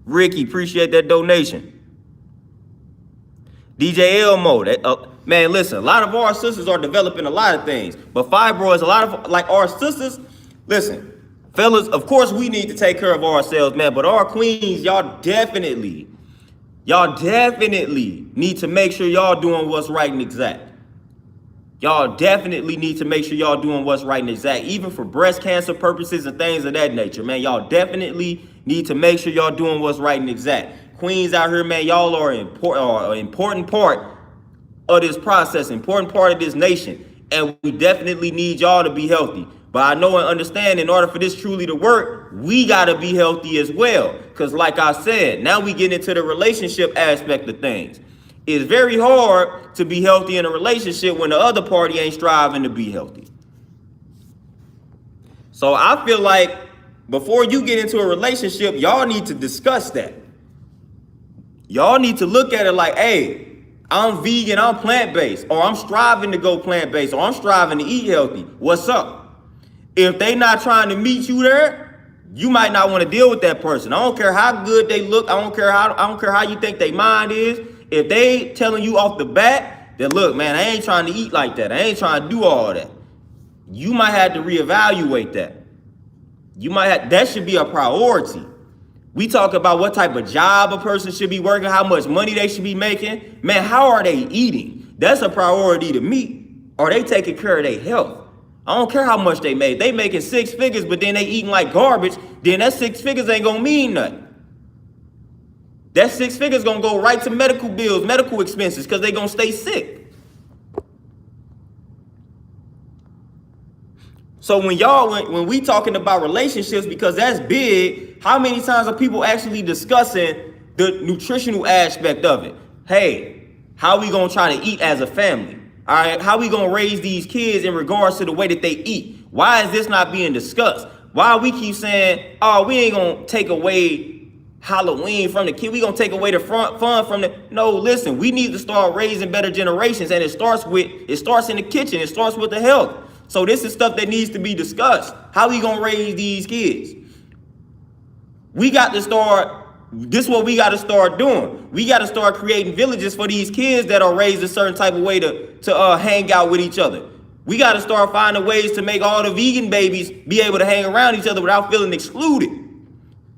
Ricky, appreciate that donation. DJ Elmo, man, listen, a lot of our sisters are developing a lot of things, but fibroids, a lot of, like our sisters, listen, fellas, of course we need to take care of ourselves, man, but our queens, y'all definitely need to make sure y'all doing what's right and exact. Y'all definitely need to make sure y'all doing what's right and exact, even for breast cancer purposes and things of that nature, man. Y'all definitely need to make sure y'all doing what's right and exact. Queens out here, man, y'all are an important part of this process, important part of this nation. And we definitely need y'all to be healthy. But I know and understand in order for this truly to work, we got to be healthy as well. Because like I said, now we get into the relationship aspect of things. It's very hard to be healthy in a relationship when the other party ain't striving to be healthy. So I feel like before you get into a relationship, y'all need to discuss that. Y'all need to look at it like, hey, I'm vegan, I'm plant-based, or I'm striving to go plant-based, or I'm striving to eat healthy. What's up? If they not trying to meet you there, you might not want to deal with that person. I don't care how good they look. I don't care how you think their mind is. If they telling you off the bat that, look, man, I ain't trying to eat like that. I ain't trying to do all that. You might have to reevaluate that. That should be a priority. We talk about what type of job a person should be working, how much money they should be making. Man, how are they eating? That's a priority to me. Are they taking care of their health? I don't care how much they make. They making 6 figures, but then they eating like garbage. Then that 6 figures ain't gonna mean nothing. That 6 figures gonna go right to medical bills, medical expenses, because they gonna stay sick. So when we talking about relationships, because that's big, how many times are people actually discussing the nutritional aspect of it? Hey, how we gonna try to eat as a family? All right, how we gonna raise these kids in regards to the way that they eat? Why is this not being discussed? Why we keep saying, oh, we ain't gonna take away Halloween from the kid, we gonna take away the fun from the, no, listen, we need to start raising better generations, and it starts in the kitchen, it starts with the health. So this is stuff that needs to be discussed. How we gonna raise these kids? This is what we gotta start doing. We gotta start creating villages for these kids that are raised a certain type of way to hang out with each other. We gotta start finding ways to make all the vegan babies be able to hang around each other without feeling excluded.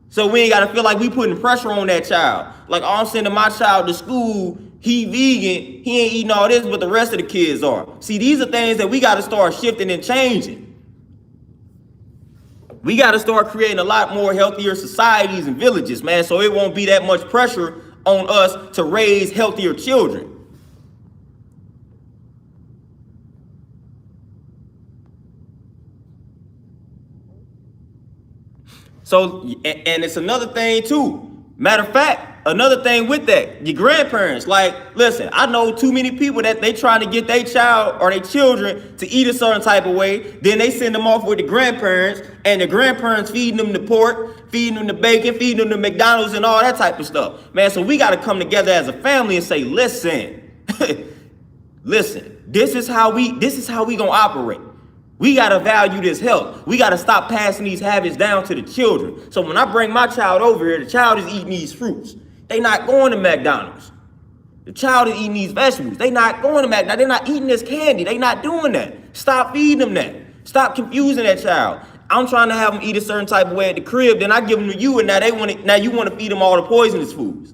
So we ain't gotta feel like we putting pressure on that child. Like, oh, I'm sending my child to school, he vegan, he ain't eating all this, but the rest of the kids are. See, these are things that we gotta start shifting and changing. We gotta start creating a lot more healthier societies and villages, man, so it won't be that much pressure on us to raise healthier children. So, and it's another thing too. Matter of fact, another thing with that, your grandparents, like, listen, I know too many people that they trying to get their child or their children to eat a certain type of way. Then they send them off with the grandparents, and the grandparents feeding them the pork, feeding them the bacon, feeding them the McDonald's and all that type of stuff. Man, so we got to come together as a family and say, listen, listen, this is how we gonna operate. We got to value this health. We got to stop passing these habits down to the children. So when I bring my child over here, the child is eating these fruits. They not going to McDonald's. The child is eating these vegetables. They not going to McDonald's. They're not eating this candy. They not doing that. Stop feeding them that. Stop confusing that child. I'm trying to have them eat a certain type of way at the crib, then I give them to you, and now you want to feed them all the poisonous foods.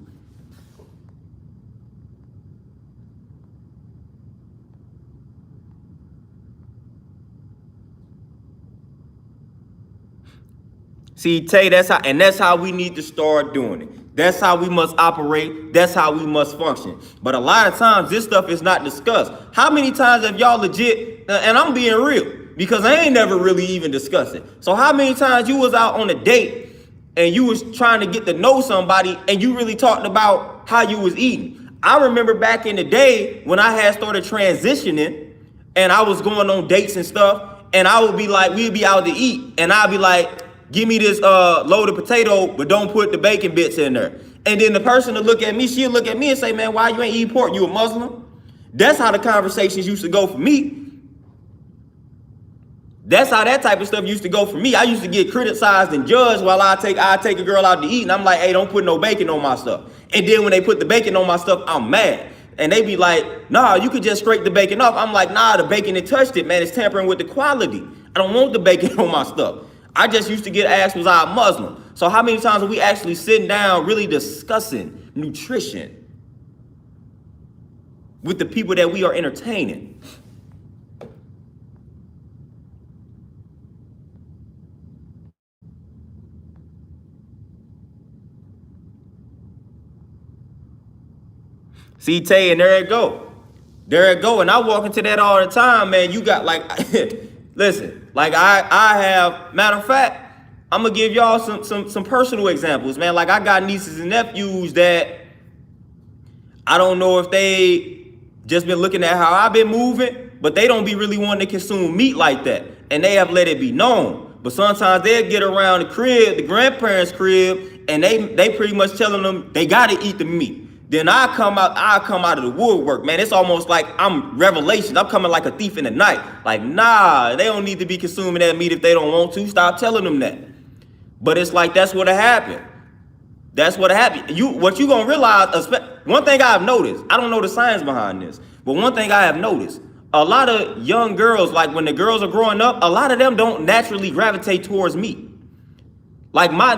See, Tay, that's how we need to start doing it. That's how we must operate. That's how we must function. But a lot of times, this stuff is not discussed. How many times have y'all legit, and I'm being real, because I ain't never really even discussed it. So how many times you was out on a date and you was trying to get to know somebody and you really talked about how you was eating? I remember back in the day when I had started transitioning and I was going on dates and stuff, and I would be like, we'd be out to eat, and I'd be like, give me this load of potato, but don't put the bacon bits in there. And then the person will look at me, she'll look at me and say, man, why you ain't eating pork? You a Muslim? That's how the conversations used to go for me. That's how that type of stuff used to go for me. I used to get criticized and judged while I take a girl out to eat, and I'm like, hey, don't put no bacon on my stuff. And then when they put the bacon on my stuff, I'm mad. And they be like, nah, you could just scrape the bacon off. I'm like, nah, the bacon that touched it, man, it's tampering with the quality. I don't want the bacon on my stuff. I just used to get asked, was I a Muslim? So how many times are we actually sitting down really discussing nutrition with the people that we are entertaining? See, Tay, and there it go. There it go. And I walk into that all the time, man. You got like, listen, like I have, matter of fact, I'm gonna give y'all some personal examples, man. Like I got nieces and nephews that I don't know if they just been looking at how I've been moving, but they don't be really wanting to consume meat like that. And they have let it be known. But sometimes they'll get around the crib, the grandparents' crib, and they pretty much telling them they gotta eat the meat. Then I come out of the woodwork, man. It's almost like I'm Revelation. I'm coming like a thief in the night. Like, nah, they don't need to be consuming that meat if they don't want to. Stop telling them that. But it's like, that's what happened. That's what happened. What you gonna realize, one thing I've noticed, I don't know the science behind this, but one thing I have noticed, a lot of young girls, like when the girls are growing up, a lot of them don't naturally gravitate towards meat. Like my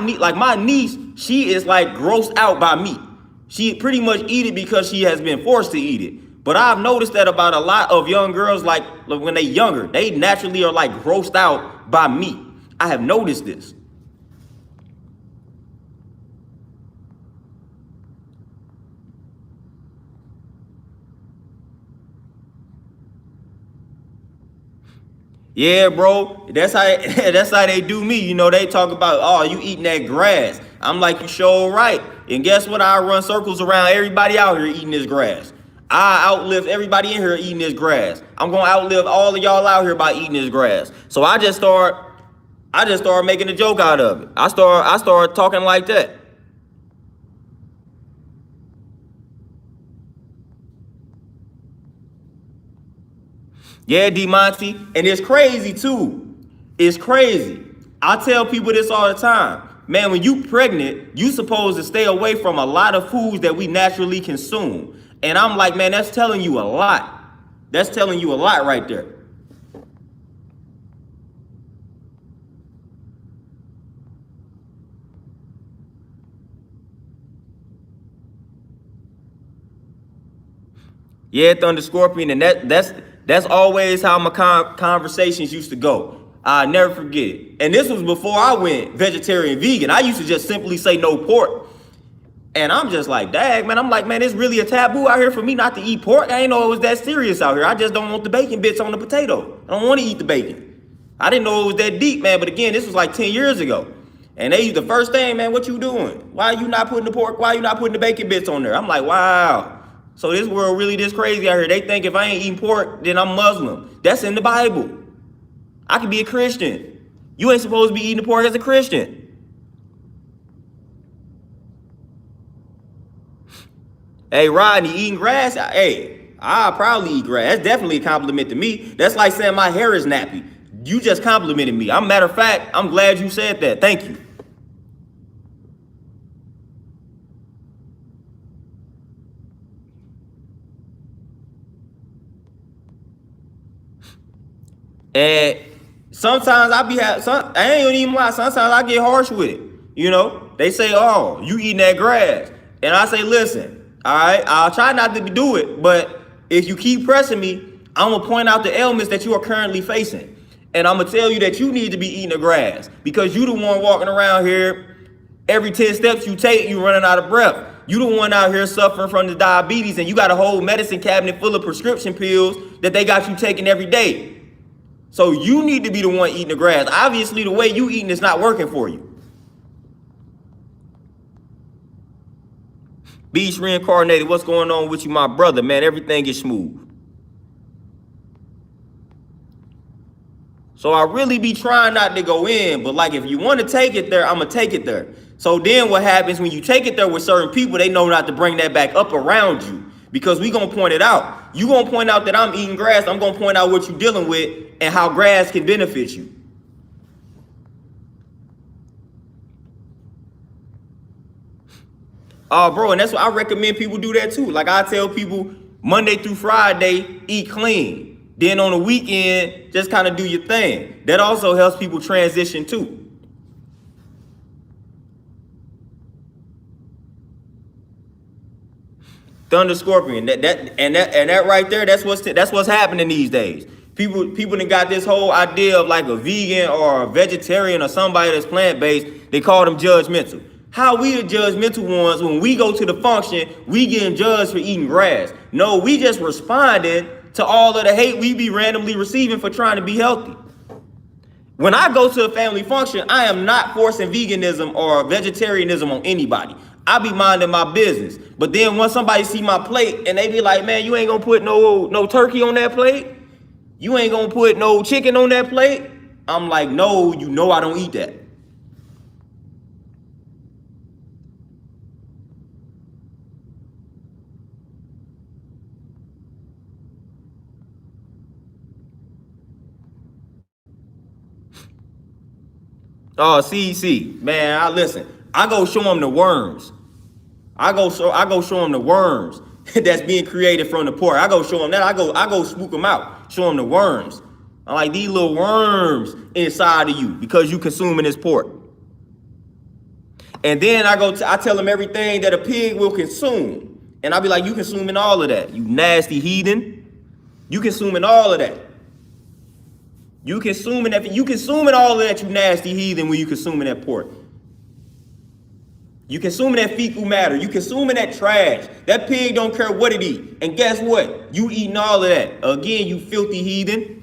niece, she is like grossed out by meat. She pretty much eat it because she has been forced to eat it. But I've noticed that about a lot of young girls, like when they younger, they naturally are like grossed out by meat. I have noticed this. Yeah, bro, that's how they do me. You know, they talk about, oh, you eating that grass. I'm like, you sure right. And guess what? I run circles around everybody out here eating this grass. I outlive everybody in here eating this grass. I'm gonna outlive all of y'all out here by eating this grass. So I just start making a joke out of it. I start talking like that. Yeah, D Monty, and it's crazy too. It's crazy. I tell people this all the time. Man, when you pregnant, you supposed to stay away from a lot of foods that we naturally consume. And I'm like, man, that's telling you a lot. That's telling you a lot right there. Yeah, Thunder Scorpion, and that's always how my conversations used to go. I never forget it. And this was before I went vegetarian vegan. I used to just simply say no pork. And I'm just like, dang, man. I'm like, man, it's really a taboo out here for me not to eat pork. I ain't know it was that serious out here. I just don't want the bacon bits on the potato. I don't want to eat the bacon. I didn't know it was that deep, man. But again, this was like 10 years ago. And the first thing, man, what you doing? Why are you not putting the pork? Why are you not putting the bacon bits on there? I'm like, wow. So this world really this crazy out here. They think if I ain't eating pork, then I'm Muslim. That's in the Bible. I could be a Christian. You ain't supposed to be eating the pork as a Christian. Hey, Rodney, eating grass? Hey, I'll probably eat grass. That's definitely a compliment to me. That's like saying my hair is nappy. You just complimented me. Matter of fact, I'm glad you said that. Thank you. And Sometimes I ain't even lie. Sometimes I get harsh with it. You know, they say, "Oh, you eating that grass," and I say, "Listen, all right, I'll try not to do it, but if you keep pressing me, I'm gonna point out the ailments that you are currently facing, and I'm gonna tell you that you need to be eating the grass because you the one walking around here. Every 10 steps you take, you running out of breath. You the one out here suffering from the diabetes, and you got a whole medicine cabinet full of prescription pills that they got you taking every day. So you need to be the one eating the grass. Obviously, the way you eating is not working for you." Beast Reincarnated, what's going on with you, my brother? Man, everything is smooth. So I really be trying not to go in, but like if you want to take it there, I'm going to take it there. So then what happens when you take it there with certain people, they know not to bring that back up around you because we going to point it out. You going to point out that I'm eating grass. I'm going to point out what you're dealing with and how grass can benefit you. Oh, bro, and that's what I recommend people do that too. Like I tell people Monday through Friday, eat clean. Then on the weekend, just kind of do your thing. That also helps people transition too. Thunder Scorpion, that right there, that's what's happening these days. People done got this whole idea of like a vegan or a vegetarian or somebody that's plant-based. They call them judgmental. How we the judgmental ones when we go to the function, we getting judged for eating grass? No, we just responding to all of the hate we be randomly receiving for trying to be healthy. When I go to a family function, I am not forcing veganism or vegetarianism on anybody. I be minding my business. But then once somebody see my plate and they be like, "Man, you ain't gonna put no turkey on that plate? You ain't gonna put no chicken on that plate?" I'm like, "No, you know I don't eat that." Oh, see, man, listen. I go show them the worms. I go show them the worms that's being created from the pork. I go show them that. I go spook them out. Show them the worms. I'm like, these little worms inside of you because you consuming this pork. And then I tell them everything that a pig will consume. And I'll be like, "You consuming all of that, you nasty heathen. You consuming all of that. You consuming all of that, you nasty heathen, when you consuming that pork. You consuming that fecal matter. You consuming that trash. That pig don't care what it eat. And guess what? You eating all of that. Again, you filthy heathen."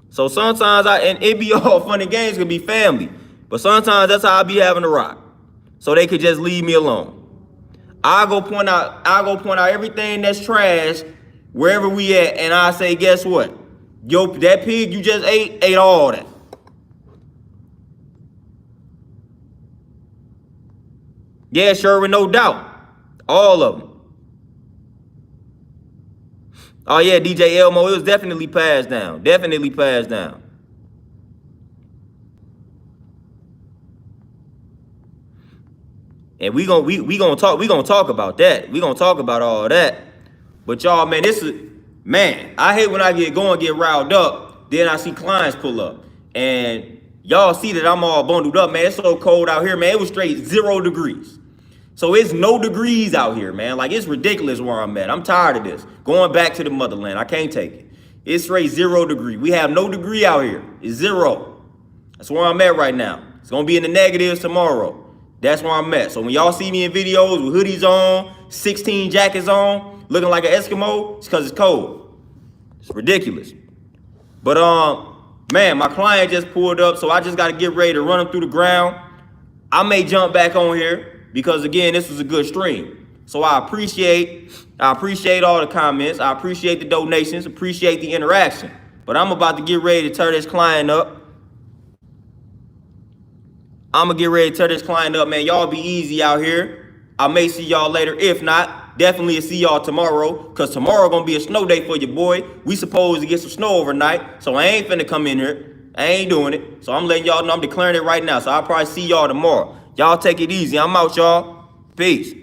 So sometimes and it be all fun and games, could be family. But sometimes that's how I be having to rock. So they could just leave me alone. I'll go point out everything that's trash wherever we at, and I say, "Guess what? That pig you just ate all that." Yeah, sure, no doubt. All of them. Oh yeah, DJ Elmo, it was definitely passed down. Definitely passed down. And we gonna talk about that. We gonna talk about all that. But y'all, man, I hate when I get riled up, then I see clients pull up. And y'all see that I'm all bundled up, man. It's so cold out here, man. It was straight 0 degrees. So it's no degrees out here, man. Like, it's ridiculous where I'm at. I'm tired of this. Going back to the motherland. I can't take it. It's straight 0 degree. We have no degree out here. It's 0. That's where I'm at right now. It's gonna be in the negatives tomorrow. That's where I'm at. So when y'all see me in videos with hoodies on, 16 jackets on, looking like an Eskimo, it's because it's cold. It's ridiculous. But man, my client just pulled up, so I just got to get ready to run him through the ground. I may jump back on here because, again, this was a good stream. So I appreciate all the comments. I appreciate the donations, appreciate the interaction. But I'm about to get ready to tear this client up. Man. Y'all be easy out here. I may see y'all later. If not, definitely see y'all tomorrow, because tomorrow gonna be a snow day for your boy. We supposed to get some snow overnight, so I ain't finna come in here. I ain't doing it. So I'm letting y'all know, I'm declaring it right now. So I'll probably see y'all tomorrow. Y'all take it easy. I'm out, y'all. Peace.